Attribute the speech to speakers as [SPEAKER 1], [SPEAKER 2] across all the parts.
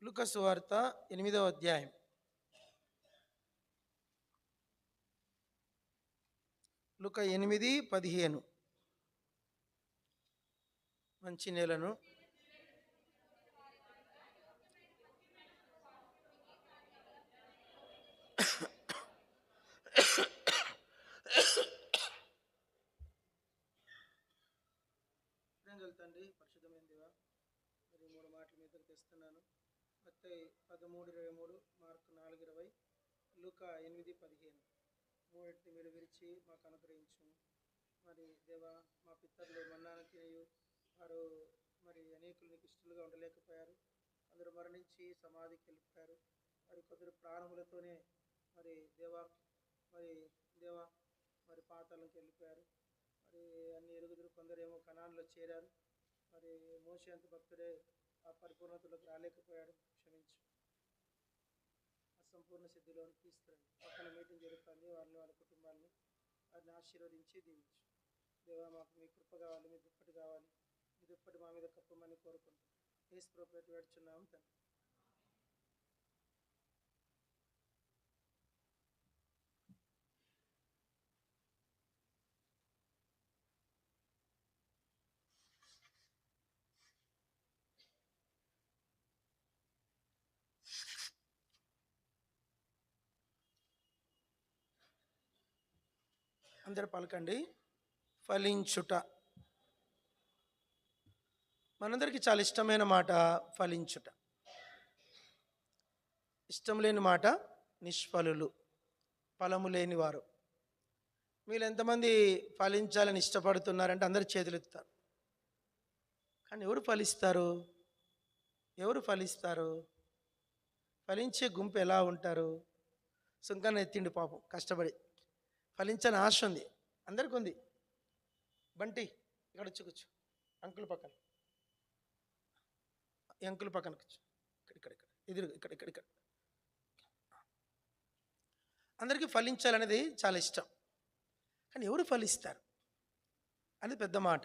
[SPEAKER 1] లూకా సువార్త 8వ అధ్యాయం. లూకా 8:15. మంచి నేలను తండ్రి, పరిశుద్ధమైన దేవా, మరి 3 మాటల మీదకి తెస్తున్నాను. మత్తయి 13:23, మార్కు 4:20, లూకా 8:15. మూడింటిని మీరు విరిచి మాకు అనుగ్రహించు. మరి దేవా, మా పితరులు మన్నాను తినయు వారు మరి అనేకులు నీకు ఇష్టలుగా ఉండలేకపోయారు. అందరూ మరణించి సమాధికి వెళ్ళిపోయారు. మరి కొందరు ప్రాణములతోనే మరి దేవా మరి పాతాళంకి వెళ్ళిపోయారు. మరి అన్ని ఎరుగుదురు. కొందరేమో కనాన్లో చేరారు. మరి మోషే అంత భక్తుడే ఆ పరిపూర్ణతలోకి రాలేకపోయాడు. క్షమించు. అసంపూర్ణ సిద్ధిలోని తీసుకురండి. పక్కన మీటింగ్ జరుగుతుంది. వాళ్ళ కుటుంబాన్ని వారిని ఆశీర్వదించి దీవించు. దేవా, మాకు మీ కృప కావాలి, మీ దుప్పటి కావాలి. మీ దుప్పటి మా మీద కప్పమని కోరుకుంటాం. యేసు ప్రభువు పేరిట వేడుచున్నాం తండ్రి. అందరు పలకండి. ఫలించుట. మనందరికీ చాలా ఇష్టమైన మాట ఫలించుట. ఇష్టం లేని మాట నిష్ఫలులు, ఫలము లేని వారు. మీరు ఎంతమంది ఫలించాలని ఇష్టపడుతున్నారంటే అందరు చేతులు ఎత్తుతారు. కానీ ఎవరు ఫలిస్తారు? ఎవరు ఫలిస్తారు? ఫలించే గుంపు ఎలా ఉంటారు? సుంకన్న ఎత్తిండి పాపం కష్టపడి. ఫలించని ఆశ ఉంది, అందరికి ఉంది. బంటి ఇక్కడ వచ్చి కూర్చో, అంకుల్ పక్కన, అంకుల్ పక్కన కూర్చో, ఇక్కడ ఎదురు ఇక్కడ. అందరికీ ఫలించాలనేది చాలా ఇష్టం. కానీ ఎవరు ఫలిస్తారు అనేది పెద్ద మాట.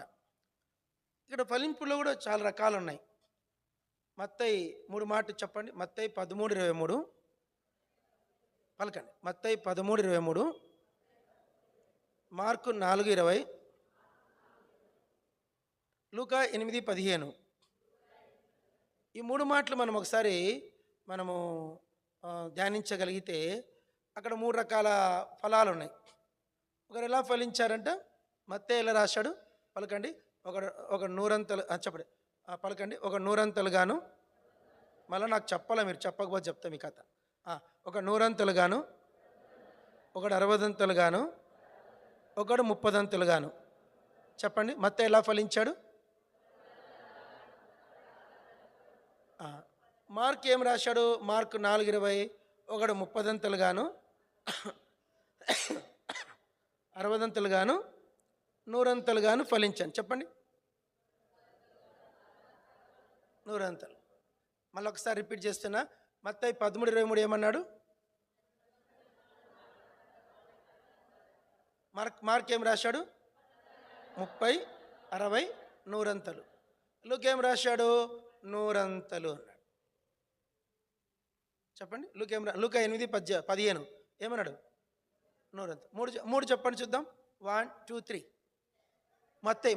[SPEAKER 1] ఇక్కడ ఫలింపులో కూడా చాలా రకాలు ఉన్నాయి. మత్తయి 3 మాటలు చెప్పండి. మత్తయి 13:23 పలకండి. మత్తయి 13:23, మార్కు 4:20, లూకా 8:15. ఈ 3 మాటలు మనం ఒకసారి ధ్యానించగలిగితే అక్కడ 3 రకాల ఫలాలు ఉన్నాయి. ఒకరు ఎలా ఫలించారంట? మత్తయి ఎలా రాశాడు? పలకండి. ఒక 100 చెప్పండి. పలకండి. ఒక 100 మళ్ళీ నాకు చెప్పాలా, మీరు చెప్పకపోతే చెప్తా మీ కథ. ఒక 100 ఒకడు 60 ఒకడు 30 చెప్పండి. మత్తయి ఎలా ఫలించాడు? మార్క్ ఏం రాశాడు? మార్కు 4:20, ఒకడు 30 60 100 ఫలించాను. చెప్పండి. 100. మళ్ళీ ఒకసారి రిపీట్ చేస్తున్నా. మత్తయి 13:23 ఏమన్నాడు? మార్క్ ఏం రాశాడు? 30, 60, 100. లూకా ఏం రాశాడు? 100 అన్నాడు. చెప్పండి. లూకా 8:15 ఏమన్నాడు? 100. 3 చెప్పండి చూద్దాం. 1, 2, 3.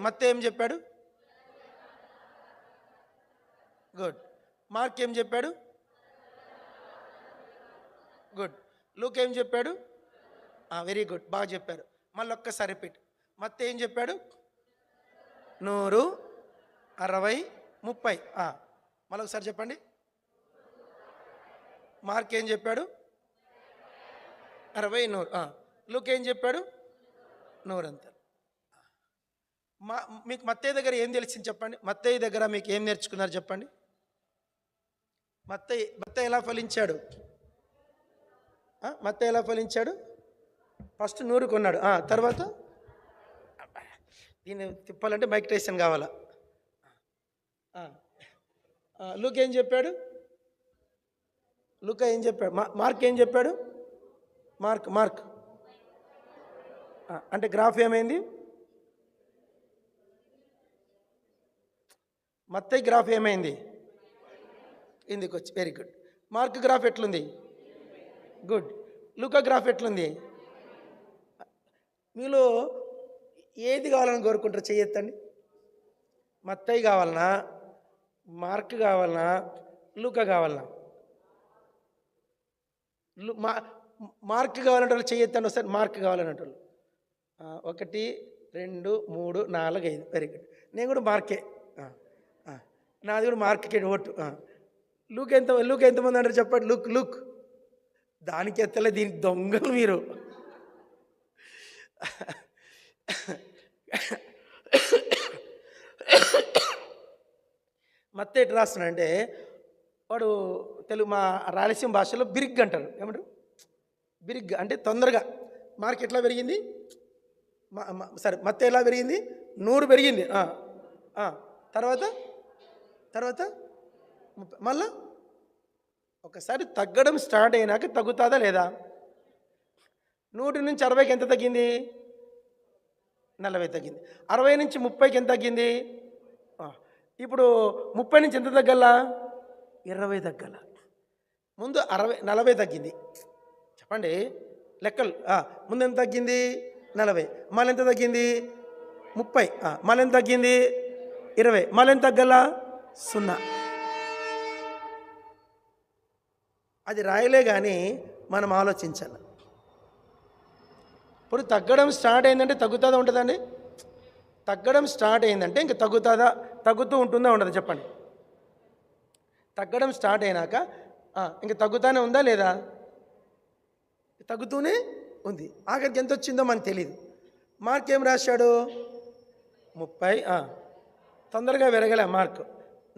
[SPEAKER 1] మత్తయి ఏం చెప్పాడు? గుడ్. మార్క్ ఏం చెప్పాడు? గుడ్. లూకా ఏం చెప్పాడు? వెరీ గుడ్, బాగా చెప్పారు. మళ్ళీ ఒక్కసారి రిపీట్. మత్తయి ఏం చెప్పాడు? 100, 60, 30. మళ్ళీ ఒకసారి చెప్పండి. మార్క్ ఏం చెప్పాడు? 60, 100. లూకా ఏం చెప్పాడు? 100. మీకు మత్తయి దగ్గర ఏం తెలిసింది చెప్పండి. మత్తయి దగ్గర మీకు ఏం నేర్చుకున్నారు చెప్పండి. మత్తయి ఎలా ఫలించాడు? మత్తయి ఎలా ఫలించాడు? ఫస్ట్ 100 కొన్నాడు. తర్వాత దీన్ని తిప్పాలంటే మైక్ టైసన్ కావాలా. లూకా ఏం చెప్పాడు? లూకా ఏం చెప్పాడు? మార్క్ ఏం చెప్పాడు? మార్క్ అంటే గ్రాఫ్ ఏమైంది? మత్తయి గ్రాఫ్ ఏమైంది? కిందికి వచ్చి, వెరీ గుడ్. మార్క్ గ్రాఫ్ ఎట్లుంది? గుడ్. లూకా గ్రాఫ్ ఎట్లుంది? మీలో ఏది కావాలని కోరుకుంటారు? చెయ్యొద్దండి. మత్తయి కావాలనా, మార్క్ కావాలనా, లూకా కావాలనా? మార్క్ కావాలంటే చెయ్యొద్దండి ఒకసారి. మార్క్ కావాలన్నట్టు 1 2 3 4 5, వెరీ గుడ్. నేను కూడా మార్కే, నాది కూడా మార్క్కి ఓటు. లూక్ ఎంతమంది అంటారు చెప్పండి? లుక్ దానికి ఎత్తలే, దీనికి దొంగలు మీరు. మత్తయి ఎటు రాస్తున్నాడంటే, వాడు మా రాయలసీమ భాషలో బిరిగ్ అంటారు. ఏమంటారు? బిరిగ్ అంటే తొందరగా. మార్క్ ఎట్లా పెరిగింది? సరే, మత్తయి ఎలా పెరిగింది? 100 పెరిగింది. తర్వాత మళ్ళా ఒకసారి తగ్గడం స్టార్ట్ అయినాక తగ్గుతుందా లేదా? 100 నుంచి 60కి ఎంత తగ్గింది? 40 తగ్గింది. 60 నుంచి 30కి ఎంత తగ్గింది? ఇప్పుడు 30 నుంచి ఎంత తగ్గల్లా? 20 తగ్గల. ముందు 40 తగ్గింది. చెప్పండి లెక్కలు. ముందు ఎంత తగ్గింది? 40. మళ్ళీ ఎంత తగ్గింది? 30. మళ్ళీ ఎంత తగ్గింది? 20. మళ్ళీ ఎంత తగ్గల? 0. అది రాయలే కానీ మనం ఆలోచించాలి. ఇప్పుడు తగ్గడం స్టార్ట్ అయిందంటే తగ్గుతుందా ఉంటుందండి? తగ్గడం స్టార్ట్ అయిందంటే ఇంకా తగ్గుతుందా? తగ్గుతూ ఉంటుందా ఉండదా? చెప్పండి. తగ్గడం స్టార్ట్ అయినాక ఇంకా తగ్గుతూనే ఉందా లేదా? తగ్గుతూనే ఉంది. ఆఖరికి ఎంత వచ్చిందో మనకు తెలియదు. మార్క్ ఏం రాశాడు? 30. తొందరగా పెరగలే మార్క్,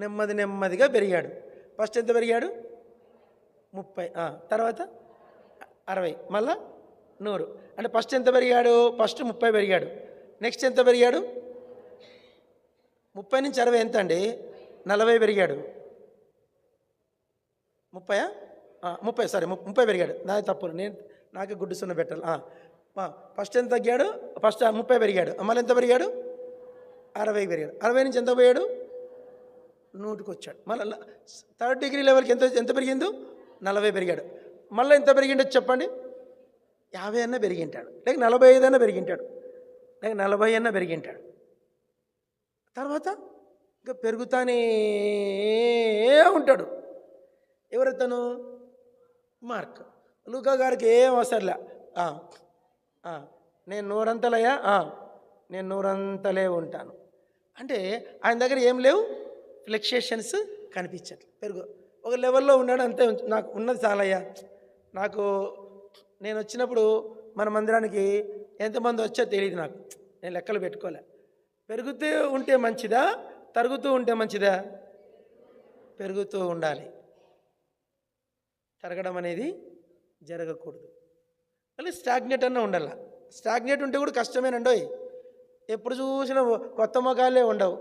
[SPEAKER 1] నెమ్మదిగా పెరిగాడు. ఫస్ట్ ఎంత పెరిగాడు? 30. తర్వాత 60. మళ్ళా 100. అంటే ఫస్ట్ ఎంత పెరిగాడు? ఫస్ట్ 30 పెరిగాడు. నెక్స్ట్ ఎంత పెరిగాడు? 30 నుంచి 60 ఎంత అండి? 40 పెరిగాడు. 30 సారీ 30 పెరిగాడు. నాది తప్పులు, నాకే గుడ్డు సున్న పెట్టాలి. ఫస్ట్ ఎంత తగ్గాడు? ఫస్ట్ 30 పెరిగాడు. మళ్ళీ ఎంత పెరిగాడు? 60 పెరిగాడు. 60 నుంచి ఎంత పోయాడు? 100కి వచ్చాడు. మళ్ళీ 3rd డిగ్రీ లెవెల్కి ఎంత పెరిగిందో? 40 పెరిగాడు. మళ్ళీ ఎంత పెరిగిండో చెప్పండి? 50 అన్నా పెరిగింటాడు, లేక 45 అన్నా పెరిగింటాడు, లేక 40 అన్నా పెరిగింటాడు. తర్వాత ఇంకా పెరుగుతానే ఉంటాడు. ఎవరతను? మార్క్. లూకా గారికి ఏం అవసరంలే. నేను 100 నేను 100 ఉంటాను అంటే ఆయన దగ్గర ఏం లేవు, ఫ్లక్చుయేషన్స్ కనిపించట్లేదు. పెరుగు ఒక లెవెల్లో ఉన్నాడు అంతే. నాకు ఉన్నది చాలయ్యా. నేను వచ్చినప్పుడు మన మందిరానికి ఎంతమంది వచ్చో తెలియదు నాకు, నేను లెక్కలు పెట్టుకోలే. పెరుగుతూ ఉంటే మంచిదా, తరుగుతూ ఉంటే మంచిదా? పెరుగుతూ ఉండాలి. తరగడం అనేది జరగకూడదు. మళ్ళీ స్టాగ్నేట్ అన్న ఉండాలి. స్టాగ్నేట్ ఉంటే కూడా కష్టమేనండి. ఎప్పుడు చూసినా కొత్త మొఖాలే ఉండవు.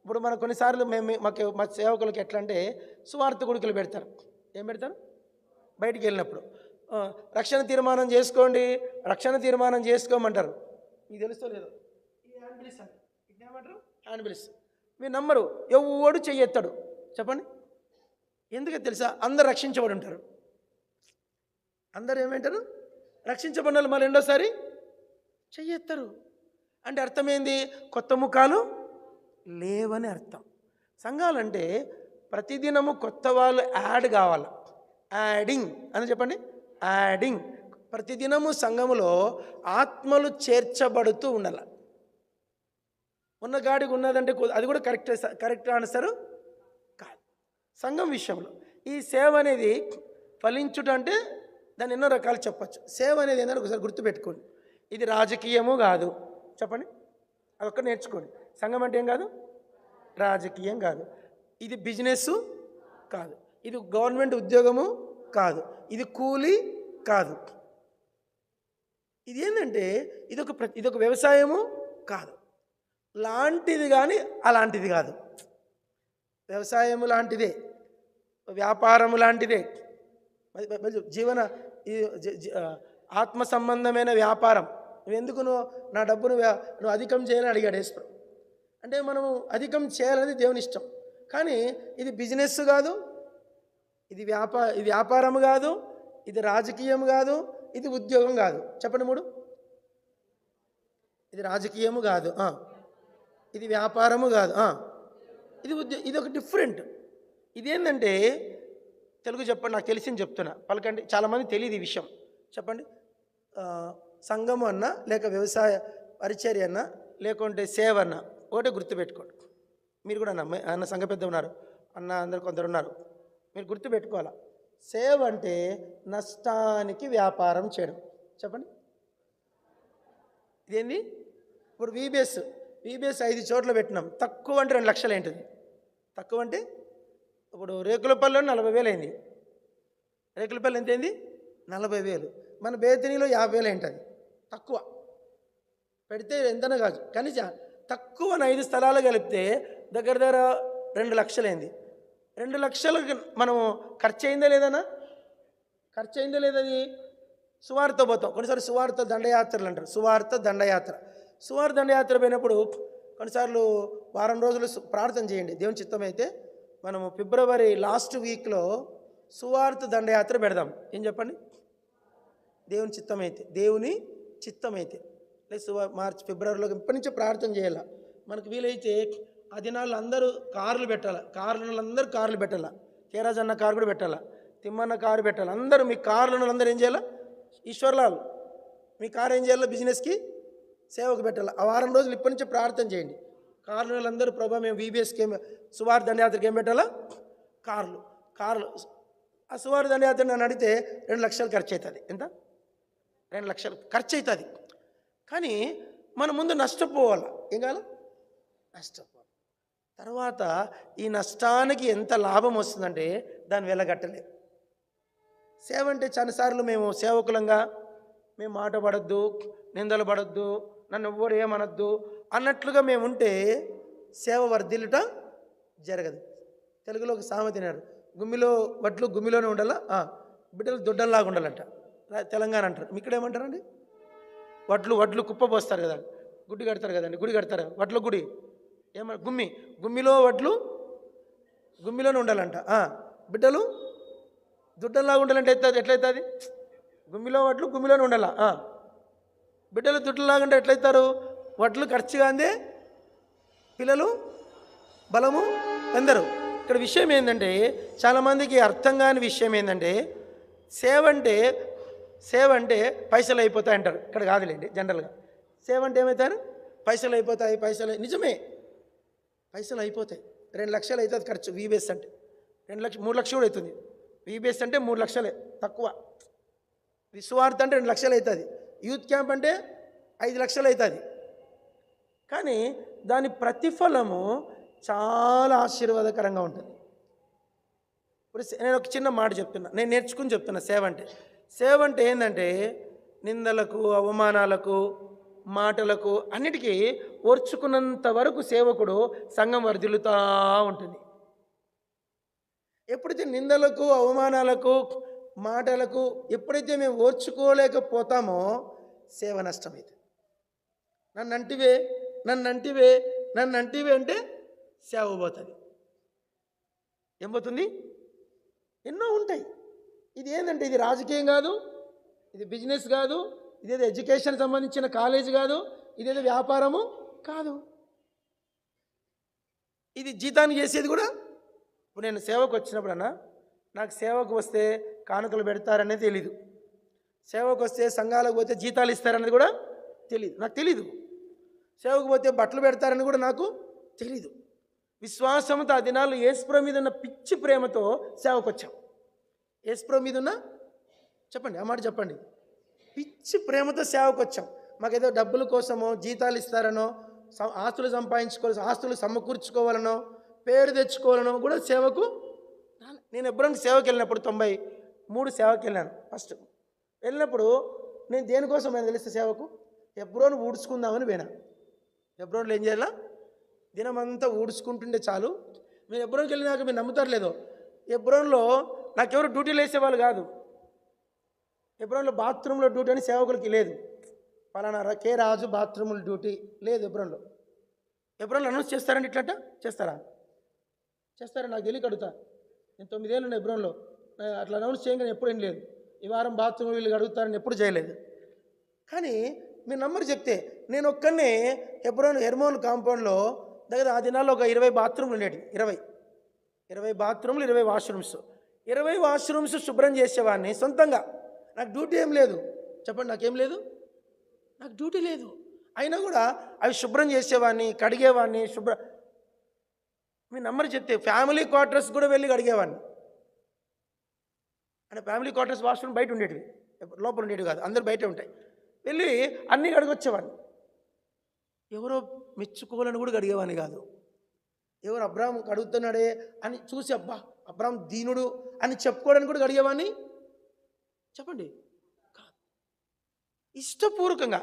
[SPEAKER 1] ఇప్పుడు మన కొన్నిసార్లు మా సేవకులకి ఎట్లా అంటే సువార్త కొడుకులు పెడతారు. ఏం పెడతారు? బయటికి వెళ్ళినప్పుడు రక్షణ తీర్మానం చేసుకోండి, రక్షణ తీర్మానం చేసుకోమంటారు. మీకు తెలుస్తో లేదో? ఈ హ్యాండ్బిల్స్ అండి, ఏమంటారు? హ్యాండ్బిల్స్. మీరు నమ్మరు, ఎవడు చెయ్యెత్తాడు. చెప్పండి ఎందుకో తెలుసా? అందరు రక్షించబడి ఉంటారు. అందరు ఏమంటారు? రక్షించబడిన వాళ్ళు మళ్ళీ రెండోసారి చెయ్యెత్తారు. అంటే అర్థమైంది, కొత్త ముఖాలు లేవని అర్థం. సంఘాలంటే ప్రతిదినము కొత్త వాళ్ళు యాడ్ కావాలి. యాడింగ్ అని చెప్పండి. యాడింగ్. ప్రతిదినము సంఘములో ఆత్మలు చేర్చబడుతూ ఉండాలి. ఉన్నగాడికి ఉన్నదంటే అది కూడా కరెక్ట్ ఆన్సరు కాదు. సంఘం విషయంలో ఈ సేవ అనేది ఫలించుట అంటే దాన్ని ఎన్నో రకాలు చెప్పచ్చు. సేవ అనేది ఏంటంటే ఒకసారి గుర్తుపెట్టుకోండి, ఇది రాజకీయము కాదు. చెప్పండి, అదొక్కటి నేర్చుకోండి. సంఘం అంటే ఏం కాదు, రాజకీయం కాదు. ఇది బిజినెస్ కాదు, ఇది గవర్నమెంట్ ఉద్యోగము కాదు, ఇది కూలీ కాదు. ఇది ఏంటంటే ఇదొక వ్యవసాయము కాదు. లాంటిది కానీ అలాంటిది కాదు. వ్యవసాయము లాంటిదే, వ్యాపారము లాంటిదే, జీవన ఆత్మ సంబంధమైన వ్యాపారం. నువ్వెందుకు నా డబ్బును నువ్వు అధికం చేయాలని అడిగాడు యేసు. అంటే మనము అధికం చేయాలనేది దేవుని ఇష్టం. కానీ ఇది బిజినెస్ కాదు, ఇది వ్యాపారం కాదు, ఇది రాజకీయం కాదు, ఇది ఉద్యోగం కాదు. చెప్పండి మూడు. ఇది రాజకీయము కాదు, ఇది వ్యాపారము కాదు, ఇది ఒక డిఫరెంట్. ఇదేంటంటే తెలుగు చెప్పండి, నాకు తెలిసింది చెప్తున్నా, పలకండి. చాలామంది తెలియదు ఈ విషయం. చెప్పండి. సంఘము అన్న, లేక వ్యవసాయ పరిచర్య అన్న, లేకుంటే సేవ అన్న, ఒకటే గుర్తుపెట్టుకోండి. మీరు కూడా అన్న సంఘ పెద్ద ఉన్నారు, అన్న అందరు కొందరు ఉన్నారు, మీరు గుర్తుపెట్టుకోవాలా. సేవ అంటే నష్టానికి వ్యాపారం చేయడం. చెప్పండి. ఇదేంది? ఇప్పుడు వీబీఎస్ 5 చోట్ల పెట్టినాం. తక్కువ అంటే 2 లక్షలు ఏంటిది? తక్కువ అంటే ఇప్పుడు రేకులపల్లిలో 40,000 అయింది. రేకులపల్లి ఎంత అయింది? 40,000. మన బేతనీలో 50,000 ఏంటది? తక్కువ పెడితే ఎంతనే కాదు, కానీ తక్కువ 5 స్థలాలు కలిపితే దగ్గర 2 లక్షలు అయింది. 2 లక్షలకు మనము ఖర్చు అయిందా లేదన్నా? ఖర్చు అయిందా లేదది? సువార్త పోతాం కొన్నిసార్లు, సువార్త దండయాత్రలు అంటారు. సువార్త దండయాత్ర పోయినప్పుడు కొన్నిసార్లు వారం రోజులు ప్రార్థన చేయండి. దేవుని చిత్తమైతే మనము ఫిబ్రవరి లాస్ట్ వీక్లో సువార్త దండయాత్ర పెడదాం. ఏం చెప్పండి? దేవుని చిత్తమైతే లేదు, మార్చి ఫిబ్రవరిలో ఇప్పటి నుంచే ప్రార్థన చేయాలి. మనకు వీలైతే ఆ దినాల్లో అందరూ కార్లు పెట్టాలి. అందరూ కార్లు పెట్టాలి. కేరాజ్ అన్న కారు కూడా పెట్టాలి, తిమ్మన్న కారు పెట్టాలి. అందరూ మీ కార్లు అందరూ ఏం చేయాలి? ఈశ్వర్లాల్ మీ కారు ఏం చేయాలి? బిజినెస్కి, సేవకు పెట్టాలి. ఆ వారం రోజులు ఇప్పటి నుంచే ప్రార్థన చేయండి. కార్లు అందరూ ప్రభా మేము వీబీఎస్కి సువార్త దండయాత్రకి ఏం పెట్టాలా? కార్లు. ఆ సువార్త దండయాత్ర నన్ను అడిగితే 2 లక్షలు ఖర్చు అవుతుంది. ఎంత? 2 లక్షలు ఖర్చు అవుతుంది. కానీ మన ముందు నష్టపోవాలి. ఏం కావాలి? నష్టపోవాలి. తర్వాత ఈ నష్టానికి ఎంత లాభం వస్తుందంటే దాన్ని వెళ్ళగట్టలేదు. సేవ అంటే చాలాసార్లు మేము సేవకులంగా మేము మాట పడద్దు, నిందలు పడద్దు, నన్ను ఎవ్వరు ఏమనొద్దు అన్నట్లుగా మేము ఉంటే సేవ వర్ధిల్లుట జరగదు. తెలుగులో ఒక సామెత తినారు, వడ్లు గుమ్మిలోనే ఉండాలా, బిడ్డలు దొడ్డల్లాగా ఉండాలంట. తెలంగాణ అంటారు. మీకు ఏమంటారండి? వడ్లు కుప్ప పోస్తారు కదా, గుడి కడతారు కదండి, గుడి కడతారు, వడ్ల గుడి ఏమన్నా గుమ్మిలో వడ్లు గుమ్మిలోనే ఉండాలంట. బిడ్డలు దుడ్డల్లాగా ఉండాలంటే ఎట్లయితుంది? గుమ్మిలో వడ్లు గుమ్మిలోనే ఉండాలా, బిడ్డలు దుడ్డలాగా అంటే ఎట్లయితారు? వడ్లు ఖర్చుగా అందే, పిల్లలు బలము అందరు. ఇక్కడ విషయం ఏంటంటే చాలామందికి అర్థం కాని విషయం ఏంటంటే సేవ అంటే పైసలు అయిపోతాయి అంటారు. ఇక్కడ కాదులేండి, జనరల్గా సేవ అంటే ఏమవుతారు? పైసలు అయిపోతాయి. నిజమే, పైసలు అయిపోతాయి. 2 లక్షలు అవుతుంది ఖర్చు. వీబీఎస్ అంటే 3 లక్షలు కూడా అవుతుంది. వీబీఎస్ అంటే 3 లక్షలే తక్కువ. విశ్వార్థ అంటే 2 లక్షలు అవుతుంది. యూత్ క్యాంప్ అంటే 5 లక్షలు అవుతుంది. కానీ దాని ప్రతిఫలము చాలా ఆశీర్వాదకరంగా ఉంటుంది. ఇప్పుడు నేను ఒక చిన్న మాట చెప్తున్నా, నేను నేర్చుకుని చెప్తున్నా. సేవ అంటే ఏంటంటే నిందలకు, అవమానాలకు, మాటలకు అన్నిటికీ ఓర్చుకున్నంత వరకు సేవకుడు సంఘం వర్ధిల్లుతూ ఉంటుంది. ఎప్పుడైతే నిందలకు, అవమానాలకు, మాటలకు ఎప్పుడైతే మేము ఓర్చుకోలేకపోతామో సేవ నష్టమైంది. నన్ను అంటివే అంటే సేవ పోతుంది. ఏం పోతుంది? ఎన్నో ఉంటాయి. ఇది ఏంటంటే ఇది రాజకీయం కాదు, ఇది బిజినెస్ కాదు, ఇదేదో ఎడ్యుకేషన్ సంబంధించిన కాలేజ్ కాదు, ఇదేదో వ్యాపారము కాదు. ఇది జీతానికి చేసేది కూడా. ఇప్పుడు నేను సేవకు వచ్చినప్పుడన్నా నాకు సేవకు వస్తే కానుకలు పెడతారనేది తెలీదు, సేవకు వస్తే సంఘాలకు పోతే జీతాలు ఇస్తారనేది కూడా తెలీదు. నాకు తెలీదు. సేవకు పోతే బట్టలు పెడతారని కూడా నాకు తెలీదు. విశ్వాసంతో ఆ దినాలు యేసుప్రభు మీద ఉన్న పిచ్చి ప్రేమతో సేవకు వచ్చాం. యేసుప్రభు మీద ఉన్న చెప్పండి, ఆ మాట చెప్పండి, పిచ్చి ప్రేమతో సేవకు వచ్చాం. మాకేదో డబ్బుల కోసమో, జీతాలు ఇస్తారనో, ఆస్తులు సంపాదించుకోవాల్సి, ఆస్తులు సమకూర్చుకోవాలనో, పేరు తెచ్చుకోవాలనో కూడా సేవకు. నేను ఎప్పుడైనా సేవకి వెళ్ళినప్పుడు 93 సేవకి వెళ్ళాను. ఫస్ట్ వెళ్ళినప్పుడు నేను దేనికోసం నేను తెలిస్తే సేవకు ఎబ్రోన్ ఊడ్చుకుందామని పోయినా. ఎబ్రోన్లో ఏం చేయాలా? దినమంతా ఊడ్చుకుంటుండే చాలు. మీరు ఎబ్రోన్కి వెళ్ళినాక మీరు నమ్ముతారు లేదో, ఎబ్రోన్లో నాకెవరు డ్యూటీలు వేసేవాళ్ళు కాదు. ఎబ్రోన్లో బాత్రూంలో డ్యూటీ అని సేవకులకి లేదు. పలానా కే రాజు బాత్రూముల డ్యూటీ లేదు ఎబ్రోన్లో. ఎబ్రోన్లో అనౌన్స్ చేస్తారండి. ఇట్లంట చేస్తారా? నాకు తెలియక అడుగుతా. నేను 9 ఏళ్ళు ఉన్న ఎబ్రోన్లో అట్లా అనౌన్స్ చేయగానే ఎప్పుడు ఏం లేదు. ఈ వారం బాత్రూమ్ వీళ్ళు అడుగుతారని ఎప్పుడు చేయలేదు. కానీ మీరు నంబర్ చెప్తే నేను ఒక్కనే హెర్మోన్ కాంపౌండ్లో దగ్గర ఆ దినాల్లో ఒక 20 బాత్రూమ్లు ఉండేవి. 20 బాత్రూమ్లు, 20 వాష్రూమ్స్. 20 వాష్రూమ్స్ శుభ్రం చేసేవాడిని సొంతంగా. నాకు డ్యూటీ ఏం లేదు. చెప్పండి, నాకేం లేదు, నాకు డ్యూటీ లేదు. అయినా కూడా అవి శుభ్రం చేసేవాడిని, కడిగేవాడిని. మీ నంబర్ చెప్తే ఫ్యామిలీ క్వార్టర్స్ కూడా వెళ్ళి కడిగేవాడిని. అంటే ఫ్యామిలీ క్వార్టర్స్ వాష్రూమ్ బయట ఉండేటివి, లోపల ఉండేవి కాదు, అందరు బయటే ఉంటాయి. వెళ్ళి అన్నీ కడిగొచ్చేవాడిని. ఎవరో మెచ్చుకోవాలని కూడా కడిగేవాడిని కాదు. ఎవరు అబ్రాహం కడుగుతున్నాడే అని చూసి అబ్బా అబ్రాహం దీనుడు అని చెప్పుకోవడానికి కూడా కడిగేవాడిని. చెప్పండి, కాదు, ఇష్టపూర్వకంగా.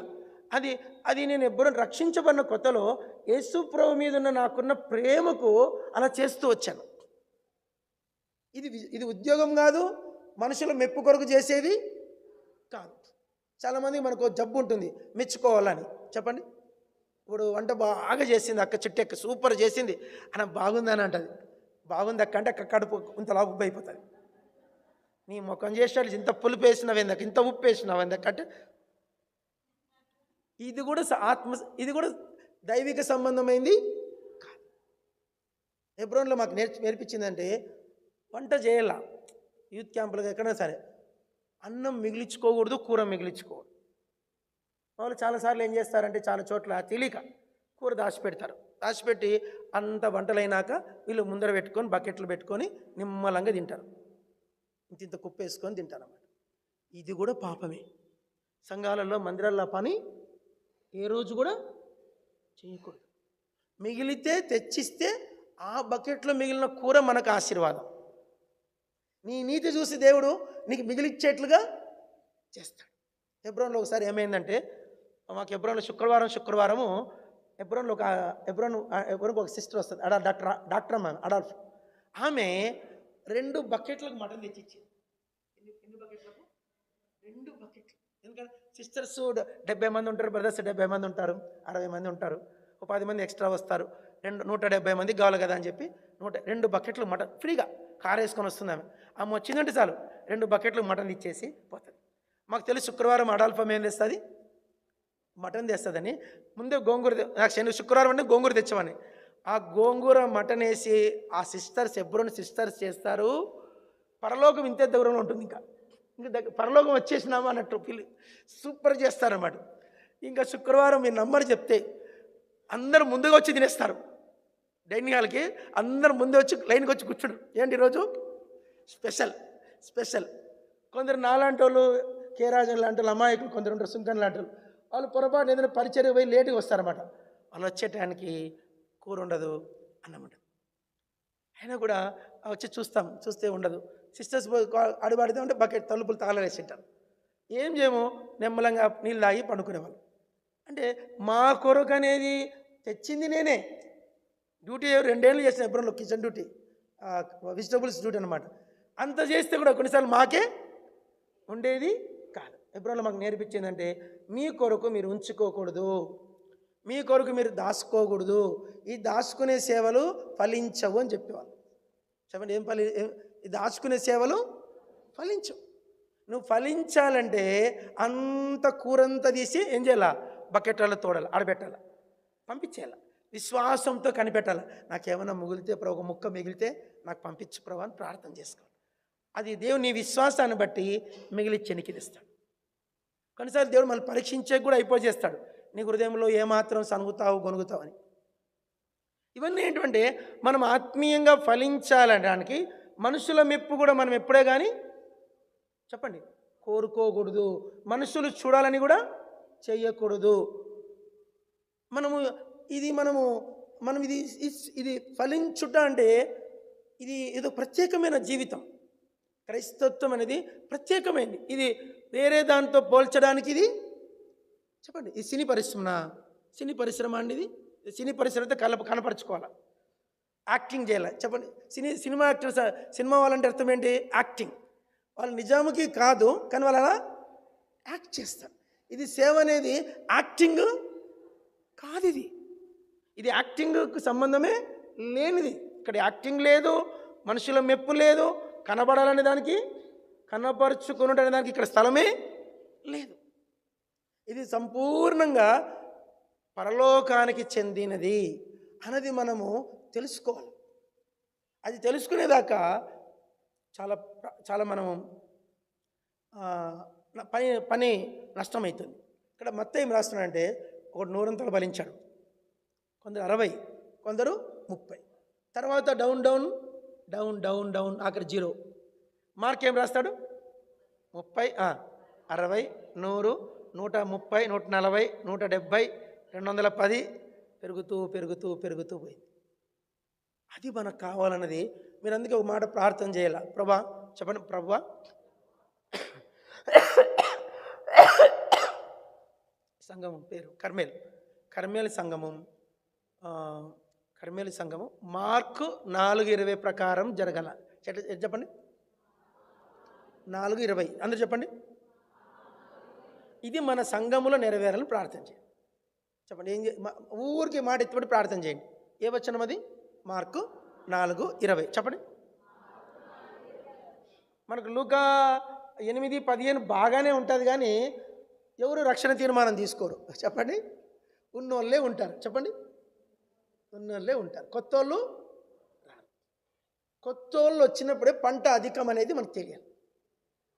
[SPEAKER 1] అది నేను ఎప్పుడైనా రక్షించబడిన కొత్తలో యేసు ప్రభు మీద ఉన్న నాకున్న ప్రేమకు అలా చేస్తూ వచ్చాను. ఇది ఉద్యోగం కాదు, మనుషుల మెప్పు కొరకు చేసేది కాదు. చాలామంది మనకు జబ్బు ఉంటుంది మెచ్చుకోవాలని. చెప్పండి, ఇప్పుడు వంట బాగా చేసింది అక్క, చిట్టెక్క సూపర్ చేసింది అని బాగుందని అంటది. బాగుంది అక్క అంటే అక్క కడుపు ఇంతలా ఉప్పు అయిపోతుంది. నీ ముఖం చేసాడు ఇంత పులుపు వేసినావు ఎందుకు, ఇంత ఉప్పు వేసినావు ఎందుకు అంటే ఇది కూడా దైవిక సంబంధమైంది కాదు. హెబ్రోన్లో మాకు నేర్పించిందంటే వంట చేయాల, యూత్ క్యాంపులకు ఎక్కడైనా సరే అన్నం మిగిలించుకోకూడదు, కూర మిగిలించుకోకూడదు. వాళ్ళు చాలాసార్లు ఏం చేస్తారంటే చాలా చోట్ల తెలియక కూర దాచిపెట్టి అంత వంటలైనాక వీళ్ళు ముందర పెట్టుకొని బకెట్లు పెట్టుకొని నిమ్మలంగా తింటారు. ఇంత కుప్ప వేసుకొని తింటారు అన్నమాట. ఇది కూడా పాపమే. సంఘాలలో మందిరాల్లో పని ఏ రోజు కూడా చేయకూడదు. మిగిలితే తెచ్చిస్తే ఆ బకెట్లో మిగిలిన కూర మనకు ఆశీర్వాదం. నీ నీతి చూసి దేవుడు నీకు మిగిలిచ్చేట్లుగా చేస్తాడు. హెబ్రోన్లో ఒకసారి ఏమైందంటే, మాకు హెబ్రోన్లో శుక్రవారము హెబ్రోన్కి ఒక సిస్టర్ వస్తుంది, డాక్టర్ అమ్మ అడాల్ఫ్. ఆమె 2 బకెట్లకు మటన్ తెచ్చిచ్చింది. ఎన్ని బకెట్లకు? 2 బకెట్లు. ఎందుకంటే సిస్టర్స్ 70 మంది ఉంటారు, బ్రదర్స్ 70 మంది ఉంటారు, 60 మంది ఉంటారు, ఒక 10 మంది ఎక్స్ట్రా వస్తారు, 170 మందికి కావాలి కదా అని చెప్పి 2 బకెట్లు మటన్ ఫ్రీగా కారు వేసుకొని వస్తుంది. ఆమె వచ్చిందంటే చాలు 2 బకెట్లు మటన్ ఇచ్చేసి పోతుంది. మాకు తెలుసు శుక్రవారం అడాల్ఫం ఏం తెస్తుంది, మటన్ తెస్తుందని. ముందే శుక్రవారం అంటే గోంగూర తెచ్చామని ఆ గోంగూర మటన్ వేసి ఆ హెబ్రోన్ సిస్టర్స్ చేస్తారు. పరలోకం ఇంతే దూరంలో ఉంటుంది. ఇంకా పరలోకం వచ్చేసినామా అన్నట్టు సూపర్ చేస్తారన్నమాట. ఇంకా శుక్రవారం మీ నంబర్ చెప్తే అందరూ ముందుగా వచ్చి తినేస్తారు. డైనింగ్ హాల్కి అందరూ ముందే వచ్చి లైన్కి వచ్చి కూర్చుంటారు. ఏంటి ఈరోజు స్పెషల్. కొందరు నాలాంటి వాళ్ళు, కేరాజన్ లాంటి వాళ్ళు, అమాయకులు కొందరు ఉంటారు, సుంకన్ లాంటి వాళ్ళు పొరపాటు ఏదైనా పరిచయం పోయి లేటుగా వస్తారన్నమాట. వాళ్ళు వచ్చే టైంకి కూర ఉండదు, అన్నం ఉండదు. అయినా కూడా వచ్చి చూస్తే ఉండదు. సిస్టర్స్ అడుగుపడితే ఉంటే బకెట్ తలుపులు తాళవేసి ఉంటారు. ఏం చేయము, నెమ్మలంగా నీళ్ళు తాగి పండుకునేవాళ్ళు. అంటే మా కొరకు అనేది తెచ్చింది నేనే. డ్యూటీ 2 ఏళ్ళు చేసిన హెబ్రోన్లో కిచెన్ డ్యూటీ, వెజిటబుల్స్ డ్యూటీ అనమాట. అంత చేస్తే కూడా కొన్నిసార్లు మాకే ఉండేది కాదు. హెబ్రోన్లో మాకు నేర్పించిందంటే మీ కొరకు మీరు ఉంచుకోకూడదు, మీ కొరకు మీరు దాచుకోకూడదు, ఈ దాచుకునే సేవలు ఫలించవు అని చెప్పేవాళ్ళు. చెప్పండి, ఈ దాచుకునే సేవలు ఫలించవు. నువ్వు ఫలించాలంటే అంత కూరంతా తీసి ఏం చేయాలా, బకెట్లలో తోడాలి, ఆడబెట్టాలి, పంపించేయాలి. విశ్వాసంతో కనిపెట్టాలి. నాకేమైనా మిగిలితే ప్రభు, ఒక ముక్క మిగిలితే నాకు పంపించు ప్రభు అని ప్రార్థన చేసుకోవాలి. అది దేవుడు నీ విశ్వాసాన్ని బట్టి మిగిలిచ్చి ఎనికిదిస్తాడు. కొన్నిసార్లు దేవుడు మనం పరీక్షించే కూడా అయిపోచేస్తాడు. నీ హృదయంలో ఏమాత్రం సనుగుతావు గొనుగుతావు అని. ఇవన్నీ ఏంటంటే మనం ఆత్మీయంగా ఫలించాలనడానికి మనుషుల మెప్పు కూడా మనం ఎప్పుడే కానీ చెప్పండి కోరుకోకూడదు. మనుషులు చూడాలని కూడా చేయకూడదు. ఇది ఫలించుట అంటే ఇది ఏదో ప్రత్యేకమైన జీవితం. క్రైస్తత్వం అనేది ప్రత్యేకమైనది. ఇది వేరే దాంతో పోల్చడానికి ఇది చెప్పండి. ఈ సినీ పరిశ్రమ అండి. ఇది సినీ పరిశ్రమతో కనపరుచుకోవాలి, యాక్టింగ్ చేయాలి. చెప్పండి, సినిమా యాక్టర్స్, సినిమా వాళ్ళంటే అర్థం ఏంటి? యాక్టింగ్. వాళ్ళు నిజాముకి కాదు, కానీ వాళ్ళు అలా యాక్ట్ చేస్తారు. ఇది సేవ అనేది యాక్టింగ్ కాదు. ఇది యాక్టింగ్కు సంబంధమే లేనిది. ఇక్కడ యాక్టింగ్ లేదు, మనుషుల మెప్పు లేదు, కనబడాలనే దానికి కనపరుచుకునుట అనే దానికి ఇక్కడ స్థలమే లేదు. ఇది సంపూర్ణంగా పరలోకానికి చెందినది అన్నది మనము తెలుసుకోవాలి. అది తెలుసుకునేదాకా చాలా చాలా మనము పని నష్టమవుతుంది. ఇక్కడ మత్తయి ఏం రాస్తున్నాడంటే, ఒకడు 100 ఫలించాడు, కొందరు 60, కొందరు 30. తర్వాత down down down down down ఆఖరి 0. మార్క్ ఏం రాస్తాడు? 30, 60, 100, 130, 140, 170, 210 పెరుగుతూ పెరుగుతూ పెరుగుతూ పోయింది. అది మనకు కావాలన్నది. మీరు అందుకే ఒక మాట ప్రార్థన చేయాల. ప్రభా చెప్పండి, ప్రభా సంఘము పేరు కర్మేలు సంఘము మార్కు 4:20 ప్రకారం జరగాల. చెప్పండి, 4:20 అందరూ చెప్పండి. ఇది మన సంఘములో నెరవేరాలని ప్రార్థన చేయండి. చెప్పండి, ఊరికి మాట ఎత్తుబడి ప్రార్థన చేయండి. ఏ వచనం అది? మార్కు 4:20 చెప్పండి. మనకు లూకా 8:15 బాగానే ఉంటుంది, కానీ ఎవరు రక్షణ తీర్మానం తీసుకోరు. చెప్పండి, ఉన్నోళ్ళే ఉంటారు. చెప్పండి, ఉన్నోళ్ళే ఉంటారు, కొత్తోళ్ళు వచ్చినప్పుడే పంట అధికం అనేది మనకు తెలియాలి.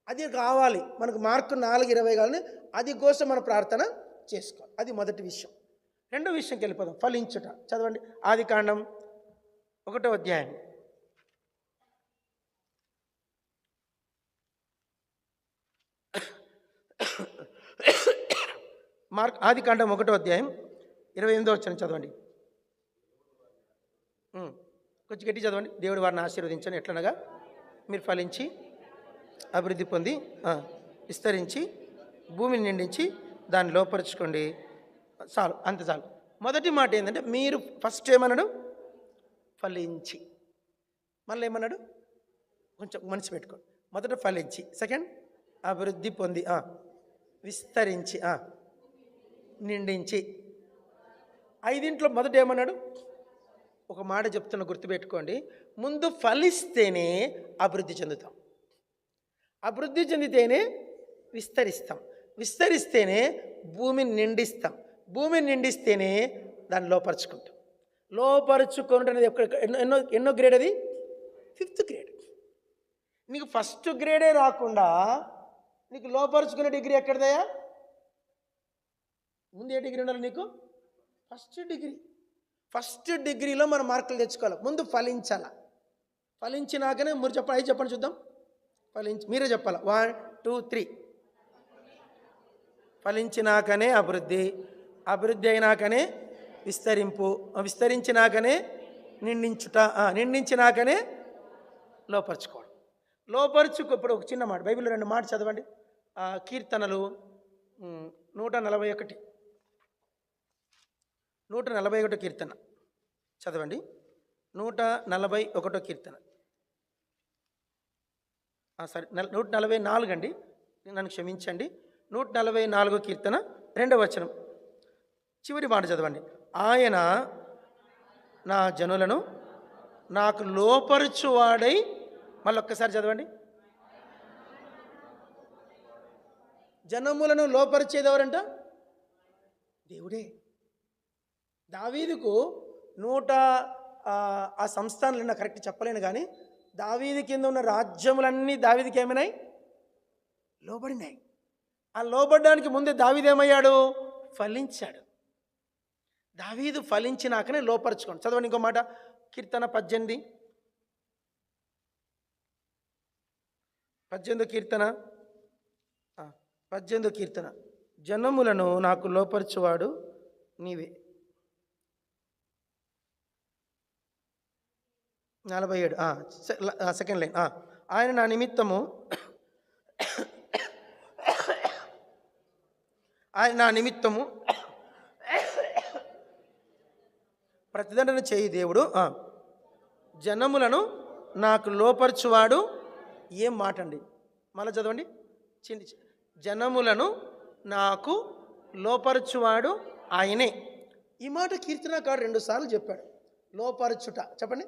[SPEAKER 1] అది కావాలి మనకు. మార్కు 4:20 కావాలని అది కోసం మన ప్రార్థన చేసుకోవాలి. అది మొదటి విషయం. రెండో విషయంకి వెళ్ళిపోదాం, ఫలించుట. చదవండి, ఆదికాండం 1వ అధ్యాయం. ఆదికాండం 1వ అధ్యాయం 28వ వచనం చదవండి. కొంచెం గట్టి చదవండి. దేవుడు వారిని ఆశీర్వదించని ఎట్లనగా మీరు ఫలించి అభివృద్ధి పొంది విస్తరించి భూమిని నిండించి దాన్ని లోపరుచుకోండి. చాలు, అంత చాలు. మొదటి మాట ఏంటంటే, మీరు ఫస్ట్ ఏమన్నాడు? ఫలించి. మళ్ళీ ఏమన్నాడు? కొంచెం మనసు పెట్టుకోండి. మొదట ఫలించి, సెకండ్ అభివృద్ధి పొంది, విస్తరించి, నిండించి. 5 మొదట ఏమన్నాడు? ఒక మాట చెప్తున్న, గుర్తుపెట్టుకోండి. ముందు ఫలిస్తేనే అభివృద్ధి చెందుతాం, అభివృద్ధి చెందితేనే విస్తరిస్తాం, విస్తరిస్తేనే భూమిని నిండిస్తాం, భూమిని నిండిస్తేనే దాన్ని లోపరుచుకుంటాం. లోపరుచుకోవడం అనేది ఎన్నో గ్రేడ్? అది 5th గ్రేడ్. నీకు ఫస్ట్ గ్రేడే రాకుండా నీకు లోపరుచుకునే డిగ్రీ ఎక్కడదయా? ముందు ఏ డిగ్రీ ఉండాలి నీకు? ఫస్ట్ డిగ్రీలో మనం మార్కులు తెచ్చుకోవాలి. ముందు ఫలించాల. ఫలించినాకనే మీరు చెప్పండి, అవి చెప్పండి చూద్దాం. మీరే చెప్పాలి. 1 2 3. ఫలించినాకనే అభివృద్ధి, అభివృద్ధి అయినాకనే విస్తరింపు, విస్తరించినాకనే నిండించుట, నిండించినాకనే లోపరుచుకోవడం. ఇప్పుడు ఒక చిన్న మాట, బైబిల్లో 2 మాట చదవండి. కీర్తనలు 141 కీర్తన చదవండి. 141 కీర్తన, సరే 144 అండి, నన్ను క్షమించండి. 144 కీర్తన 2వ వచనం చివరి మాట చదవండి. ఆయన నా జనులను నాకు లోపరుచువాడై. మళ్ళీ ఒక్కసారి చదవండి. జనములను లోపరిచేది ఎవరంట? దేవుడే. దావీదుకు ఆ సంస్థానాలు నా కరెక్ట్ చెప్పలేను, కానీ దావీదు కింద ఉన్న రాజ్యములన్నీ దావీదుకి ఏమైనాయి? లోబడినాయి. ఆ లోబడ్డానికి ముందే దావీదు ఏమయ్యాడు? ఫలించాడు. దావీదు ఫలించినాకనే లోపరుచుకోండి. చదవండి ఇంకో మాట, కీర్తన 18 కీర్తన. జనములను నాకు లోపరుచువాడు నీవే. 47 సెకండ్ లైన్. ఆయన నా నిమిత్తము ప్రతిదండన చేయి దేవుడు. జనములను నాకు లోపరుచువాడు. ఏం మాట అండి? మళ్ళీ చదవండి. జనములను నాకు లోపరుచువాడు ఆయనే. ఈ మాట కీర్తనకారుడు 2 సార్లు చెప్పాడు. లోపరుచుట, చెప్పండి.